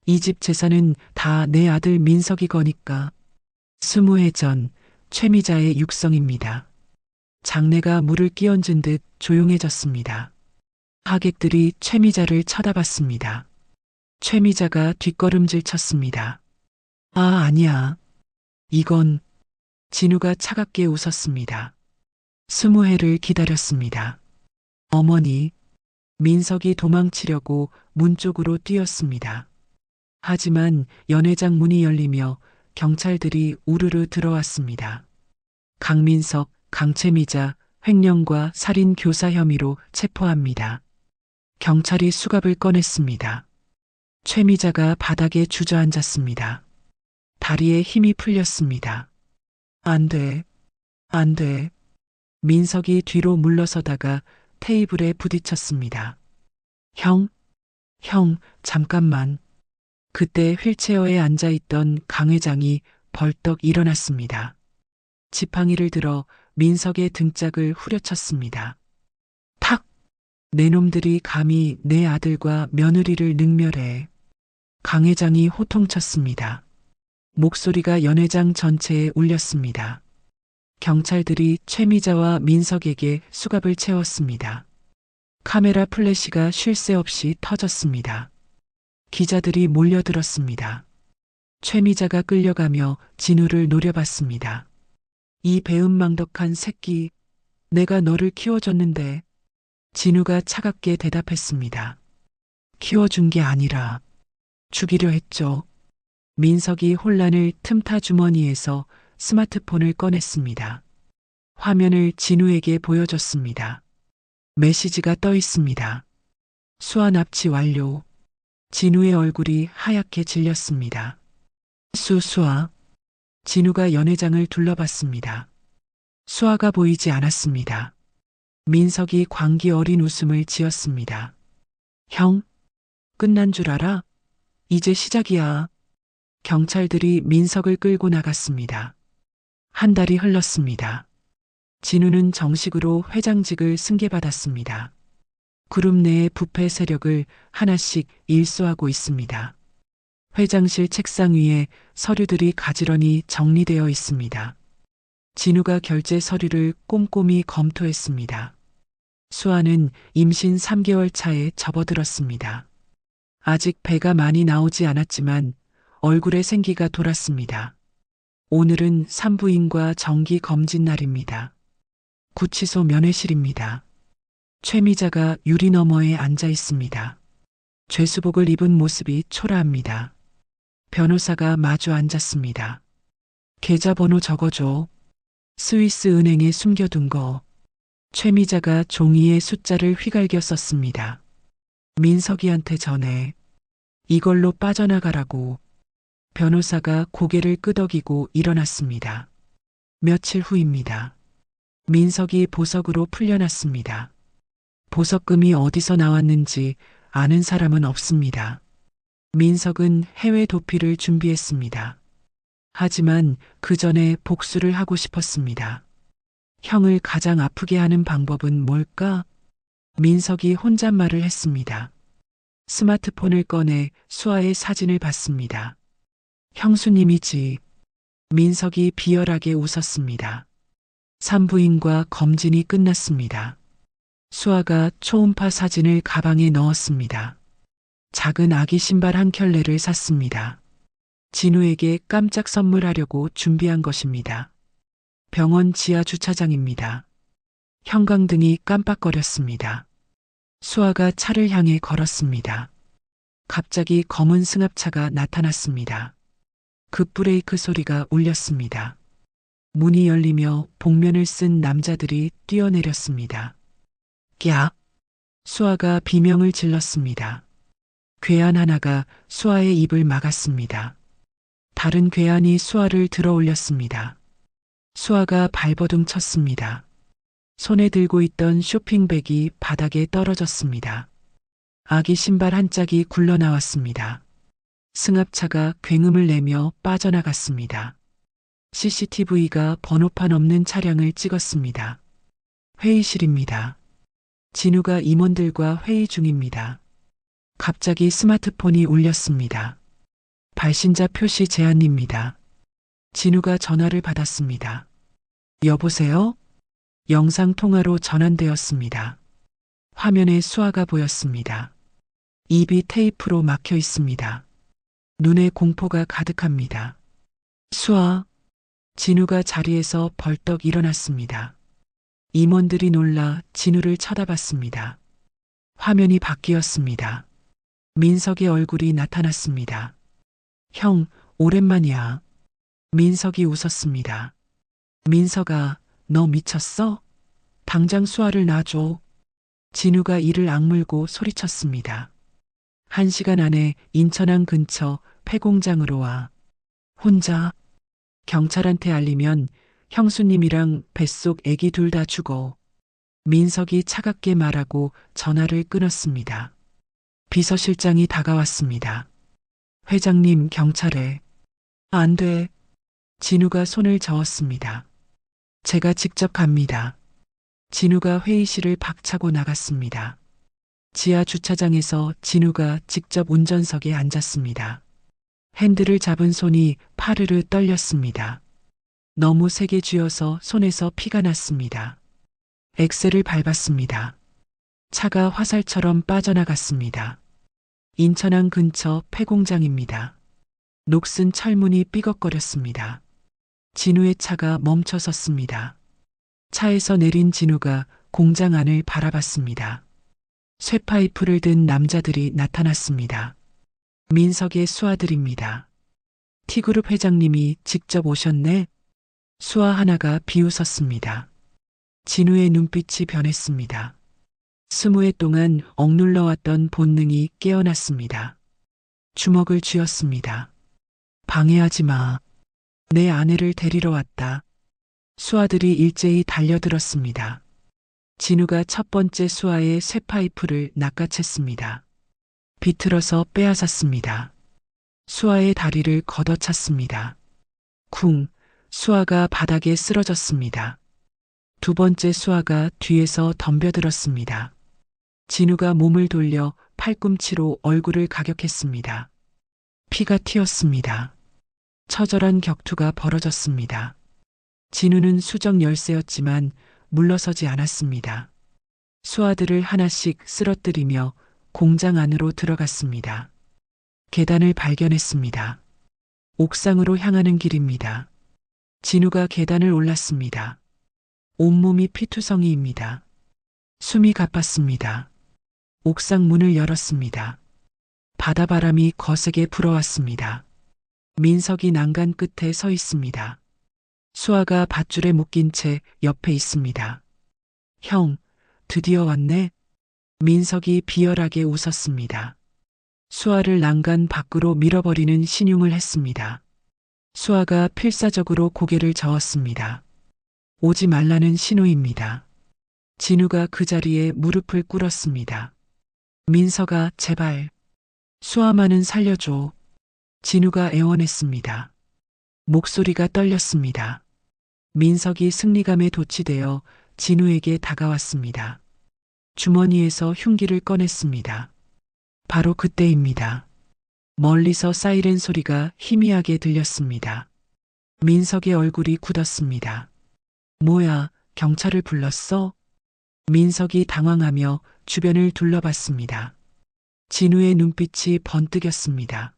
이 집 재산은 다 내 아들 민석이 거니까. 20해 전 최미자의 육성입니다. 장내가 물을 끼얹은 듯 조용해졌습니다. 하객들이 최미자를 쳐다봤습니다. 최미자가 뒷걸음질 쳤습니다. 아니야. 이건... 진우가 차갑게 웃었습니다. 20해를 기다렸습니다. 어머니, 민석이 도망치려고 문 쪽으로 뛰었습니다. 하지만 연회장 문이 열리며 경찰들이 우르르 들어왔습니다. 강민석, 강채미자, 횡령과 살인 교사 혐의로 체포합니다. 경찰이 수갑을 꺼냈습니다. 최미자가 바닥에 주저앉았습니다. 다리에 힘이 풀렸습니다. 안 돼. 민석이 뒤로 물러서다가 테이블에 부딪혔습니다. 형, 잠깐만. 그때 휠체어에 앉아있던 강 회장이 벌떡 일어났습니다. 지팡이를 들어 민석의 등짝을 후려쳤습니다. 탁! 내 놈들이 감히 내 아들과 며느리를 능멸해. 강 회장이 호통쳤습니다. 목소리가 연회장 전체에 울렸습니다. 경찰들이 최미자와 민석에게 수갑을 채웠습니다. 카메라 플래시가 쉴 새 없이 터졌습니다. 기자들이 몰려들었습니다. 최미자가 끌려가며 진우를 노려봤습니다. 이 배은망덕한 새끼, 내가 너를 키워줬는데. 진우가 차갑게 대답했습니다. 키워준 게 아니라 죽이려 했죠. 민석이 혼란을 틈타 주머니에서 스마트폰을 꺼냈습니다. 화면을 진우에게 보여줬습니다. 메시지가 떠 있습니다. 수아 납치 완료. 진우의 얼굴이 하얗게 질렸습니다. 수아. 진우가 연회장을 둘러봤습니다. 수아가 보이지 않았습니다. 민석이 광기 어린 웃음을 지었습니다. 형, 끝난 줄 알아? 이제 시작이야. 경찰들이 민석을 끌고 나갔습니다. 한 달이 흘렀습니다. 진우는 정식으로 회장직을 승계받았습니다. 그룹 내의 부패 세력을 하나씩 일소하고 있습니다. 회장실 책상 위에 서류들이 가지런히 정리되어 있습니다. 진우가 결제 서류를 꼼꼼히 검토했습니다. 수아는 임신 3개월 차에 접어들었습니다. 아직 배가 많이 나오지 않았지만 얼굴에 생기가 돌았습니다. 오늘은 산부인과 정기 검진 날입니다. 구치소 면회실입니다. 최미자가 유리 너머에 앉아 있습니다. 죄수복을 입은 모습이 초라합니다. 변호사가 마주 앉았습니다. 계좌번호 적어줘. 스위스 은행에 숨겨둔 거. 최미자가 종이에 숫자를 휘갈겨 썼습니다. 민석이한테 전해. 이걸로 빠져나가라고. 변호사가 고개를 끄덕이고 일어났습니다. 며칠 후입니다. 민석이 보석으로 풀려났습니다. 보석금이 어디서 나왔는지 아는 사람은 없습니다. 민석은 해외 도피를 준비했습니다. 하지만 그 전에 복수를 하고 싶었습니다. 형을 가장 아프게 하는 방법은 뭘까? 민석이 혼잣말을 했습니다. 스마트폰을 꺼내 수아의 사진을 봤습니다. 형수님이지. 민석이 비열하게 웃었습니다. 산부인과 검진이 끝났습니다. 수아가 초음파 사진을 가방에 넣었습니다. 작은 아기 신발 한 켤레를 샀습니다. 진우에게 깜짝 선물하려고 준비한 것입니다. 병원 지하 주차장입니다. 형광등이 깜빡거렸습니다. 수아가 차를 향해 걸었습니다. 갑자기 검은 승합차가 나타났습니다. 급브레이크 소리가 울렸습니다. 문이 열리며 복면을 쓴 남자들이 뛰어내렸습니다. 야! 수아가 비명을 질렀습니다. 괴한 하나가 수아의 입을 막았습니다. 다른 괴한이 수아를 들어 올렸습니다. 수아가 발버둥 쳤습니다. 손에 들고 있던 쇼핑백이 바닥에 떨어졌습니다. 아기 신발 한 짝이 굴러나왔습니다. 승합차가 굉음을 내며 빠져나갔습니다. CCTV가 번호판 없는 차량을 찍었습니다. 회의실입니다. 진우가 임원들과 회의 중입니다. 갑자기 스마트폰이 울렸습니다. 발신자 표시 제한입니다. 진우가 전화를 받았습니다. 여보세요? 영상통화로 전환되었습니다. 화면에 수아가 보였습니다. 입이 테이프로 막혀 있습니다. 눈에 공포가 가득합니다. 수아. 진우가 자리에서 벌떡 일어났습니다. 임원들이 놀라 진우를 쳐다봤습니다. 화면이 바뀌었습니다. 민석의 얼굴이 나타났습니다. 형, 오랜만이야. 민석이 웃었습니다. 민석아, 너 미쳤어? 당장 수아를 놔줘. 진우가 이를 악물고 소리쳤습니다. 1시간 안에 인천항 근처 폐공장으로 와. 혼자. 경찰한테 알리면 형수님이랑 뱃속 애기 둘 다 죽어. 민석이 차갑게 말하고 전화를 끊었습니다. 비서실장이 다가왔습니다. 회장님, 경찰에. 안 돼. 진우가 손을 저었습니다. 제가 직접 갑니다. 진우가 회의실을 박차고 나갔습니다. 지하 주차장에서 진우가 직접 운전석에 앉았습니다. 핸들을 잡은 손이 파르르 떨렸습니다. 너무 세게 쥐어서 손에서 피가 났습니다. 엑셀을 밟았습니다. 차가 화살처럼 빠져나갔습니다. 인천항 근처 폐공장입니다. 녹슨 철문이 삐걱거렸습니다. 진우의 차가 멈춰 섰습니다. 차에서 내린 진우가 공장 안을 바라봤습니다. 쇠파이프를 든 남자들이 나타났습니다. 민석의 수아들입니다. T그룹 회장님이 직접 오셨네? 수아 하나가 비웃었습니다. 진우의 눈빛이 변했습니다. 20회 동안 억눌러왔던 본능이 깨어났습니다. 주먹을 쥐었습니다. 방해하지 마. 내 아내를 데리러 왔다. 수아들이 일제히 달려들었습니다. 진우가 첫 번째 수아의 쇠파이프를 낚아챘습니다. 비틀어서 빼앗았습니다. 수아의 다리를 걷어찼습니다. 쿵, 수아가 바닥에 쓰러졌습니다. 두 번째 수아가 뒤에서 덤벼들었습니다. 진우가 몸을 돌려 팔꿈치로 얼굴을 가격했습니다. 피가 튀었습니다. 처절한 격투가 벌어졌습니다. 진우는 수정 열쇠였지만 물러서지 않았습니다. 수아들을 하나씩 쓰러뜨리며 공장 안으로 들어갔습니다. 계단을 발견했습니다. 옥상으로 향하는 길입니다. 진우가 계단을 올랐습니다. 온몸이 피투성이입니다. 숨이 가팠습니다. 옥상 문을 열었습니다. 바다바람이 거세게 불어왔습니다. 민석이 난간 끝에 서 있습니다. 수아가 밧줄에 묶인 채 옆에 있습니다. 형, 드디어 왔네? 민석이 비열하게 웃었습니다. 수아를 난간 밖으로 밀어버리는 신용을 했습니다. 수아가 필사적으로 고개를 저었습니다. 오지 말라는 신호입니다. 진우가 그 자리에 무릎을 꿇었습니다. 민석아, 제발. 수아만은 살려줘. 진우가 애원했습니다. 목소리가 떨렸습니다. 민석이 승리감에 도취되어 진우에게 다가왔습니다. 주머니에서 흉기를 꺼냈습니다. 바로 그때입니다. 멀리서 사이렌 소리가 희미하게 들렸습니다. 민석의 얼굴이 굳었습니다. 뭐야, 경찰을 불렀어? 민석이 당황하며 주변을 둘러봤습니다. 진우의 눈빛이 번뜩였습니다.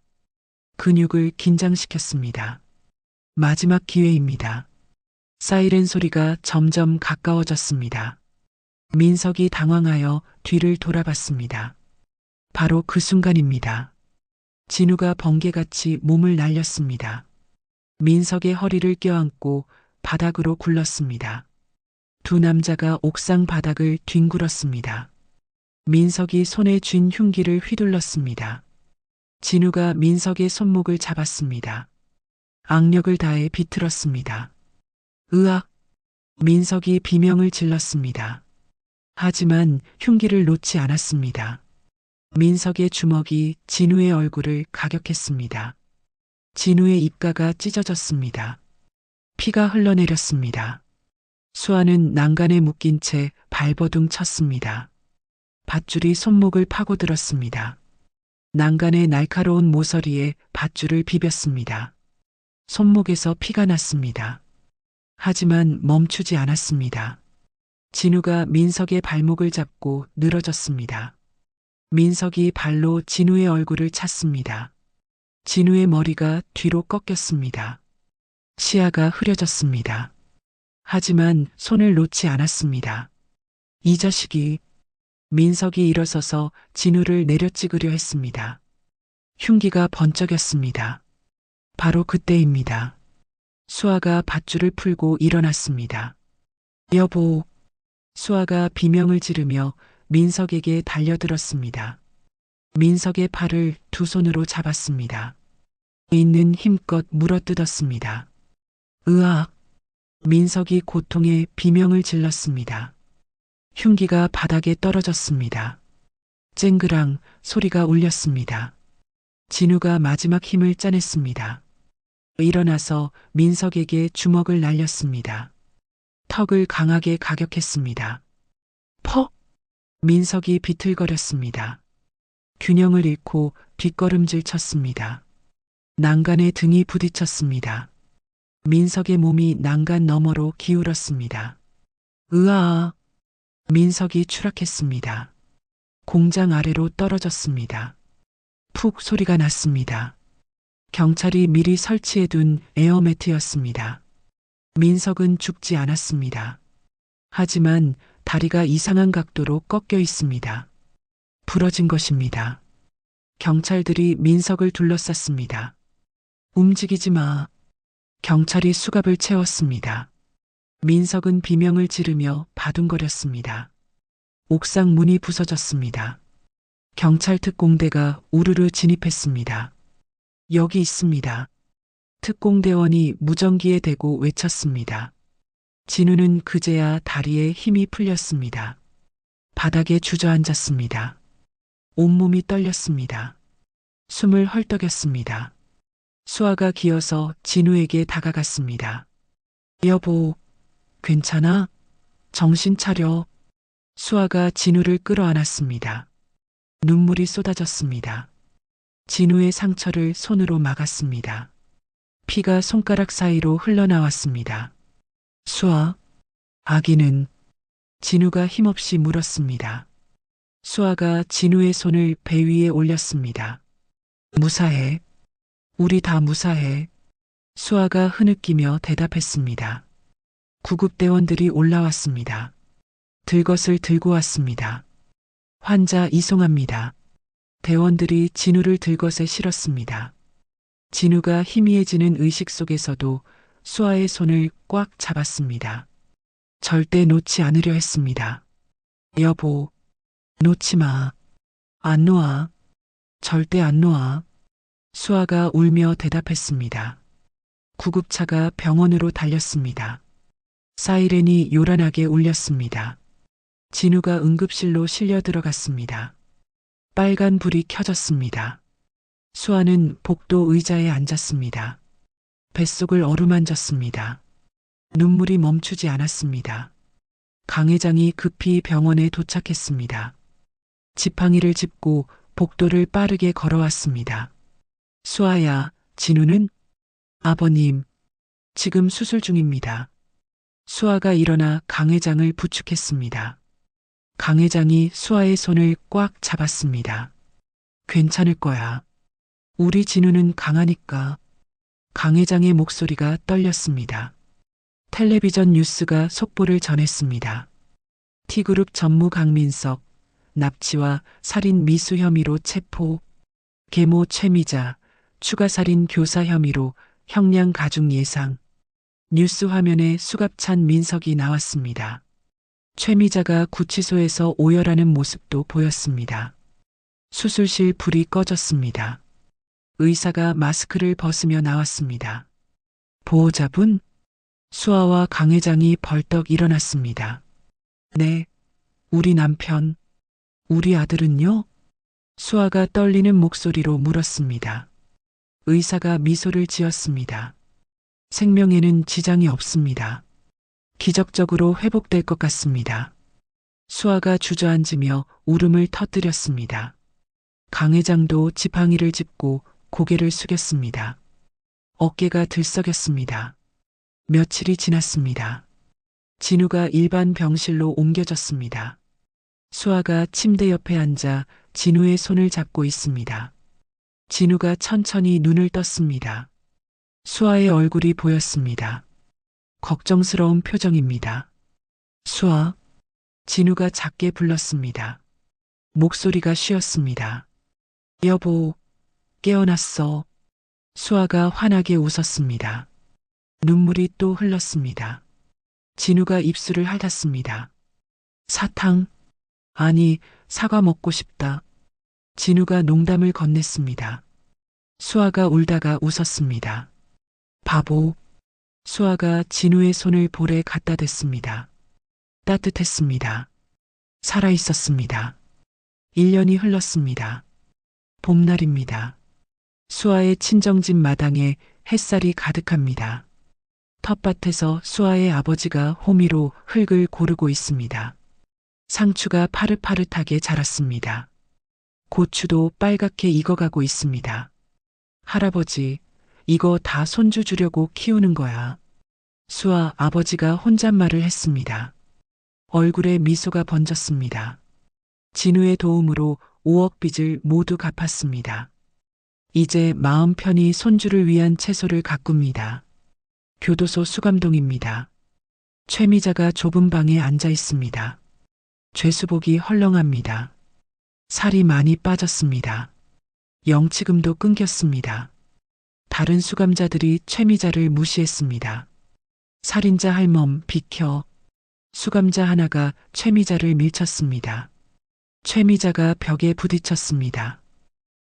근육을 긴장시켰습니다. 마지막 기회입니다. 사이렌 소리가 점점 가까워졌습니다. 민석이 당황하여 뒤를 돌아봤습니다. 바로 그 순간입니다. 진우가 번개같이 몸을 날렸습니다. 민석의 허리를 껴안고 바닥으로 굴렀습니다. 두 남자가 옥상 바닥을 뒹굴었습니다. 민석이 손에 쥔 흉기를 휘둘렀습니다. 진우가 민석의 손목을 잡았습니다. 악력을 다해 비틀었습니다. 으악! 민석이 비명을 질렀습니다. 하지만 흉기를 놓지 않았습니다. 민석의 주먹이 진우의 얼굴을 가격했습니다. 진우의 입가가 찢어졌습니다. 피가 흘러내렸습니다. 수아는 난간에 묶인 채 발버둥 쳤습니다. 밧줄이 손목을 파고들었습니다. 난간의 날카로운 모서리에 밧줄을 비볐습니다. 손목에서 피가 났습니다. 하지만 멈추지 않았습니다. 진우가 민석의 발목을 잡고 늘어졌습니다. 민석이 발로 진우의 얼굴을 찼습니다. 진우의 머리가 뒤로 꺾였습니다. 시야가 흐려졌습니다. 하지만 손을 놓지 않았습니다. 이 자식이. 민석이 일어서서 진우를 내려찍으려 했습니다. 흉기가 번쩍였습니다. 바로 그때입니다. 수아가 밧줄을 풀고 일어났습니다. 여보. 수아가 비명을 지르며 민석에게 달려들었습니다. 민석의 팔을 두 손으로 잡았습니다. 있는 힘껏 물어뜯었습니다. 으악! 민석이 고통에 비명을 질렀습니다. 흉기가 바닥에 떨어졌습니다. 쨍그랑 소리가 울렸습니다. 진우가 마지막 힘을 짜냈습니다. 일어나서 민석에게 주먹을 날렸습니다. 턱을 강하게 가격했습니다. 퍽! 민석이 비틀거렸습니다. 균형을 잃고 뒷걸음질 쳤습니다. 난간에 등이 부딪혔습니다. 민석의 몸이 난간 너머로 기울었습니다. 으아! 민석이 추락했습니다. 공장 아래로 떨어졌습니다. 푹 소리가 났습니다. 경찰이 미리 설치해둔 에어매트였습니다. 민석은 죽지 않았습니다. 하지만 다리가 이상한 각도로 꺾여 있습니다. 부러진 것입니다. 경찰들이 민석을 둘러쌌습니다. 움직이지 마. 경찰이 수갑을 채웠습니다. 민석은 비명을 지르며 바둥거렸습니다. 옥상 문이 부서졌습니다. 경찰 특공대가 우르르 진입했습니다. 여기 있습니다. 특공대원이 무전기에 대고 외쳤습니다. 진우는 그제야 다리에 힘이 풀렸습니다. 바닥에 주저앉았습니다. 온몸이 떨렸습니다. 숨을 헐떡였습니다. 수아가 기어서 진우에게 다가갔습니다. 여보, 괜찮아? 정신 차려. 수아가 진우를 끌어안았습니다. 눈물이 쏟아졌습니다. 진우의 상처를 손으로 막았습니다. 피가 손가락 사이로 흘러나왔습니다. 수아, 아기는? 진우가 힘없이 물었습니다. 수아가 진우의 손을 배 위에 올렸습니다. 무사해. 우리 다 무사해. 수아가 흐느끼며 대답했습니다. 구급대원들이 올라왔습니다. 들것을 들고 왔습니다. 환자 이송합니다. 대원들이 진우를 들것에 실었습니다. 진우가 희미해지는 의식 속에서도 수아의 손을 꽉 잡았습니다. 절대 놓지 않으려 했습니다. 여보, 놓지 마. 안 놓아. 절대 안 놓아. 수아가 울며 대답했습니다. 구급차가 병원으로 달렸습니다. 사이렌이 요란하게 울렸습니다. 진우가 응급실로 실려 들어갔습니다. 빨간 불이 켜졌습니다. 수아는 복도 의자에 앉았습니다. 뱃속을 어루만졌습니다. 눈물이 멈추지 않았습니다. 강 회장이 급히 병원에 도착했습니다. 지팡이를 짚고 복도를 빠르게 걸어왔습니다. 수아야, 진우는? 아버님, 지금 수술 중입니다. 수아가 일어나 강 회장을 부축했습니다. 강 회장이 수아의 손을 꽉 잡았습니다. 괜찮을 거야. 우리 진우는 강하니까. 강 회장의 목소리가 떨렸습니다. 텔레비전 뉴스가 속보를 전했습니다. T그룹 전무 강민석, 납치와 살인 미수 혐의로 체포, 계모 최미자, 추가살인 교사 혐의로 형량 가중 예상. 뉴스 화면에 수갑찬 민석이 나왔습니다. 최미자가 구치소에서 오열하는 모습도 보였습니다. 수술실 불이 꺼졌습니다. 의사가 마스크를 벗으며 나왔습니다. 보호자분? 수아와 강 회장이 벌떡 일어났습니다. 네, 우리 남편, 우리 아들은요? 수아가 떨리는 목소리로 물었습니다. 의사가 미소를 지었습니다. 생명에는 지장이 없습니다. 기적적으로 회복될 것 같습니다. 수아가 주저앉으며 울음을 터뜨렸습니다. 강 회장도 지팡이를 짚고 고개를 숙였습니다. 어깨가 들썩였습니다. 며칠이 지났습니다. 진우가 일반 병실로 옮겨졌습니다. 수아가 침대 옆에 앉아 진우의 손을 잡고 있습니다. 진우가 천천히 눈을 떴습니다. 수아의 얼굴이 보였습니다. 걱정스러운 표정입니다. 수아, 진우가 작게 불렀습니다. 목소리가 쉬었습니다. 여보, 깨어났어. 수아가 환하게 웃었습니다. 눈물이 또 흘렀습니다. 진우가 입술을 핥았습니다. 사탕? 아니, 사과 먹고 싶다. 진우가 농담을 건넸습니다. 수아가 울다가 웃었습니다. 바보. 수아가 진우의 손을 볼에 갖다 댔습니다. 따뜻했습니다. 살아있었습니다. 1년이 흘렀습니다. 봄날입니다. 수아의 친정집 마당에 햇살이 가득합니다. 텃밭에서 수아의 아버지가 호미로 흙을 고르고 있습니다. 상추가 파릇파릇하게 자랐습니다. 고추도 빨갛게 익어가고 있습니다. 할아버지, 이거 다 손주 주려고 키우는 거야. 수아 아버지가 혼잣말을 했습니다. 얼굴에 미소가 번졌습니다. 진우의 도움으로 5억 빚을 모두 갚았습니다. 이제 마음 편히 손주를 위한 채소를 가꿉니다. 교도소 수감동입니다. 최미자가 좁은 방에 앉아 있습니다. 죄수복이 헐렁합니다. 살이 많이 빠졌습니다. 영치금도 끊겼습니다. 다른 수감자들이 최미자를 무시했습니다. 살인자 할멈 비켜. 수감자 하나가 최미자를 밀쳤습니다. 최미자가 벽에 부딪혔습니다.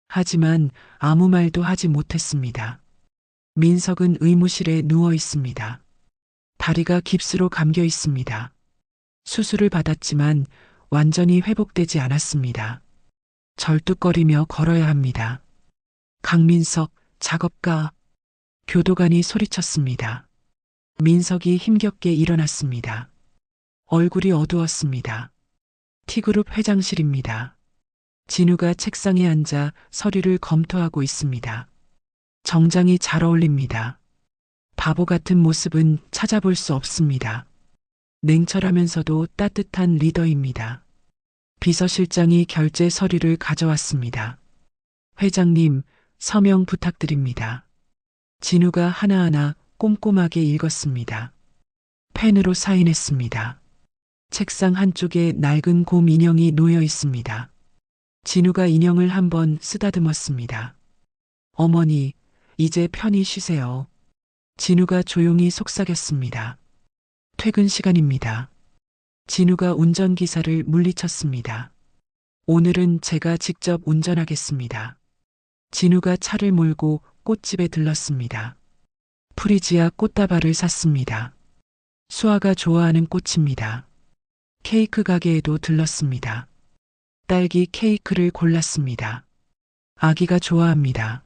하지만 아무 말도 하지 못했습니다. 민석은 의무실에 누워 있습니다. 다리가 깁스로 감겨 있습니다. 수술을 받았지만 완전히 회복되지 않았습니다. 절뚝거리며 걸어야 합니다. 강민석, 작업가. 교도관이 소리쳤습니다. 민석이 힘겹게 일어났습니다. 얼굴이 어두웠습니다. T그룹 회장실입니다. 진우가 책상에 앉아 서류를 검토하고 있습니다. 정장이 잘 어울립니다. 바보 같은 모습은 찾아볼 수 없습니다. 냉철하면서도 따뜻한 리더입니다. 비서실장이 결제 서류를 가져왔습니다. 회장님, 서명 부탁드립니다. 진우가 하나하나 꼼꼼하게 읽었습니다. 펜으로 사인했습니다. 책상 한쪽에 낡은 곰 인형이 놓여 있습니다. 진우가 인형을 한번 쓰다듬었습니다. 어머니, 이제 편히 쉬세요. 진우가 조용히 속삭였습니다. 퇴근 시간입니다. 진우가 운전기사를 물리쳤습니다. 오늘은 제가 직접 운전하겠습니다. 진우가 차를 몰고 꽃집에 들렀습니다. 프리지아 꽃다발을 샀습니다. 수아가 좋아하는 꽃입니다. 케이크 가게에도 들렀습니다. 딸기 케이크를 골랐습니다. 아기가 좋아합니다.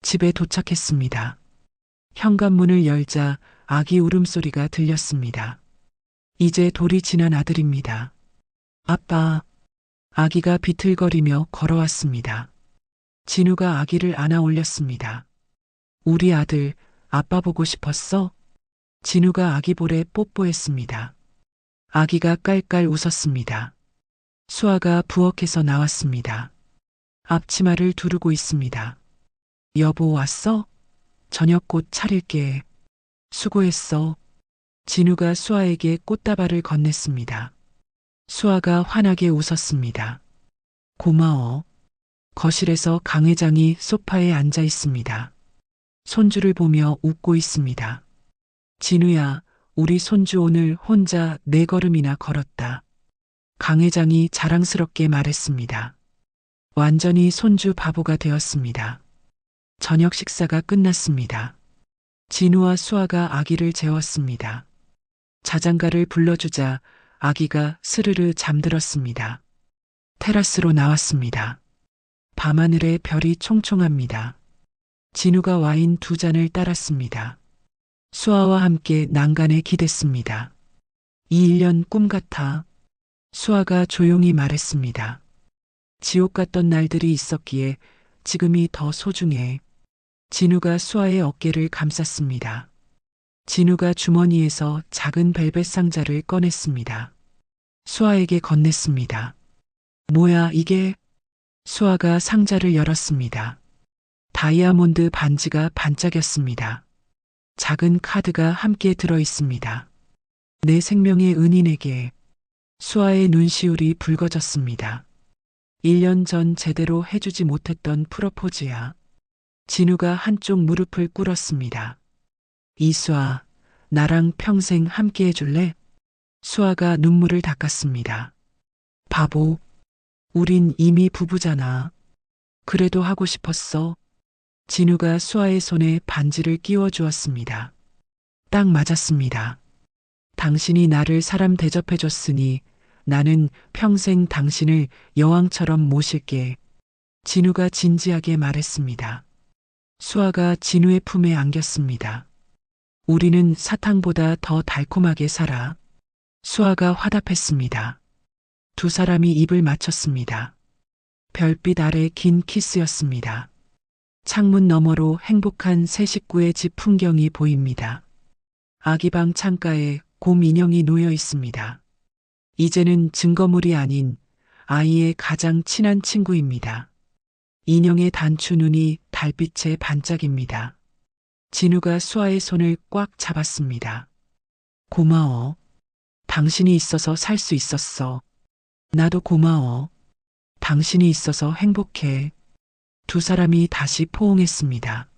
집에 도착했습니다. 현관문을 열자 아기 울음소리가 들렸습니다. 이제 돌이 지난 아들입니다. 아빠. 아기가 비틀거리며 걸어왔습니다. 진우가 아기를 안아 올렸습니다. 우리 아들, 아빠 보고 싶었어? 진우가 아기 볼에 뽀뽀했습니다. 아기가 깔깔 웃었습니다. 수아가 부엌에서 나왔습니다. 앞치마를 두르고 있습니다. 여보 왔어? 저녁 곧 차릴게. 수고했어. 진우가 수아에게 꽃다발을 건넸습니다. 수아가 환하게 웃었습니다. 고마워. 거실에서 강 회장이 소파에 앉아 있습니다. 손주를 보며 웃고 있습니다. 진우야, 우리 손주 오늘 혼자 4걸음이나 걸었다. 강 회장이 자랑스럽게 말했습니다. 완전히 손주 바보가 되었습니다. 저녁 식사가 끝났습니다. 진우와 수아가 아기를 재웠습니다. 자장가를 불러주자 아기가 스르르 잠들었습니다. 테라스로 나왔습니다. 밤하늘에 별이 총총합니다. 진우가 와인 2잔을 따랐습니다. 수아와 함께 난간에 기댔습니다. 이 1년 꿈 같아. 수아가 조용히 말했습니다. 지옥 같던 날들이 있었기에 지금이 더 소중해. 진우가 수아의 어깨를 감쌌습니다. 진우가 주머니에서 작은 벨벳 상자를 꺼냈습니다. 수아에게 건넸습니다. 뭐야 이게? 수아가 상자를 열었습니다. 다이아몬드 반지가 반짝였습니다. 작은 카드가 함께 들어 있습니다. 내 생명의 은인에게. 수아의 눈시울이 붉어졌습니다. 1년 전 제대로 해주지 못했던 프로포즈야. 진우가 한쪽 무릎을 꿇었습니다. 이수아, 나랑 평생 함께 해줄래? 수아가 눈물을 닦았습니다. 바보, 우린 이미 부부잖아. 그래도 하고 싶었어. 진우가 수아의 손에 반지를 끼워 주었습니다. 딱 맞았습니다. 당신이 나를 사람 대접해줬으니 나는 평생 당신을 여왕처럼 모실게. 진우가 진지하게 말했습니다. 수아가 진우의 품에 안겼습니다. 우리는 사탕보다 더 달콤하게 살아. 수아가 화답했습니다. 2 사람이 입을 맞췄습니다. 별빛 아래 긴 키스였습니다. 창문 너머로 행복한 새 식구의 집 풍경이 보입니다. 아기방 창가에 곰 인형이 놓여 있습니다. 이제는 증거물이 아닌 아이의 가장 친한 친구입니다. 인형의 단추 눈이 달빛에 반짝입니다. 진우가 수아의 손을 꽉 잡았습니다. 고마워. 당신이 있어서 살 수 있었어. 나도 고마워. 당신이 있어서 행복해. 두 사람이 다시 포옹했습니다.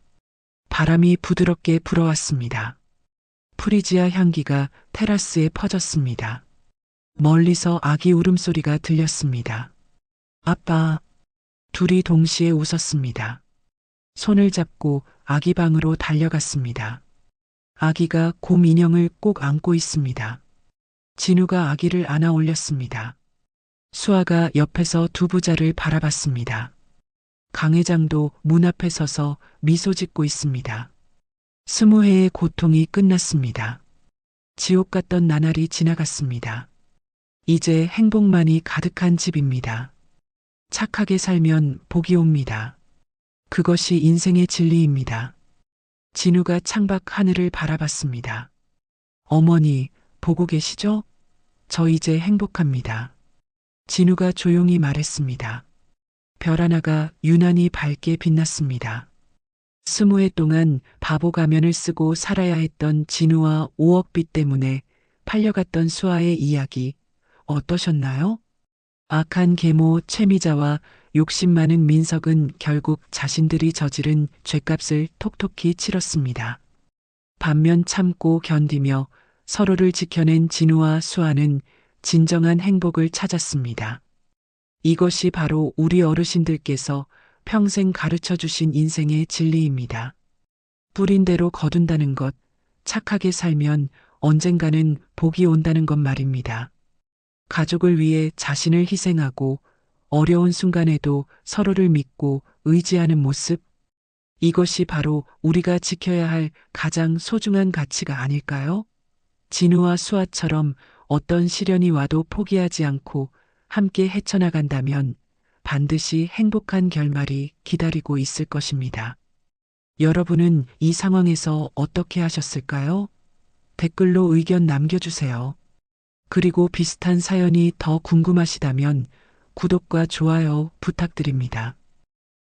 바람이 부드럽게 불어왔습니다. 프리지아 향기가 테라스에 퍼졌습니다. 멀리서 아기 울음소리가 들렸습니다. 아빠. 둘이 동시에 웃었습니다. 손을 잡고 아기 방으로 달려갔습니다. 아기가 곰 인형을 꼭 안고 있습니다. 진우가 아기를 안아 올렸습니다. 수아가 옆에서 두 부자를 바라봤습니다. 강 회장도 문 앞에 서서 미소 짓고 있습니다. 20회의 고통이 끝났습니다. 지옥 같던 나날이 지나갔습니다. 이제 행복만이 가득한 집입니다. 착하게 살면 복이 옵니다. 그것이 인생의 진리입니다. 진우가 창밖 하늘을 바라봤습니다. 어머니, 보고 계시죠? 저 이제 행복합니다. 진우가 조용히 말했습니다. 별 하나가 유난히 밝게 빛났습니다. 20회 동안 바보 가면을 쓰고 살아야 했던 진우와 5억빚 때문에 팔려갔던 수아의 이야기 어떠셨나요? 악한 계모 최미자와 욕심 많은 민석은 결국 자신들이 저지른 죗값을 톡톡히 치렀습니다. 반면 참고 견디며 서로를 지켜낸 진우와 수아는 진정한 행복을 찾았습니다. 이것이 바로 우리 어르신들께서 평생 가르쳐 주신 인생의 진리입니다. 뿌린 대로 거둔다는 것, 착하게 살면 언젠가는 복이 온다는 것 말입니다. 가족을 위해 자신을 희생하고 어려운 순간에도 서로를 믿고 의지하는 모습, 이것이 바로 우리가 지켜야 할 가장 소중한 가치가 아닐까요? 진우와 수아처럼 어떤 시련이 와도 포기하지 않고 함께 헤쳐나간다면 반드시 행복한 결말이 기다리고 있을 것입니다. 여러분은 이 상황에서 어떻게 하셨을까요? 댓글로 의견 남겨주세요. 그리고 비슷한 사연이 더 궁금하시다면 구독과 좋아요 부탁드립니다.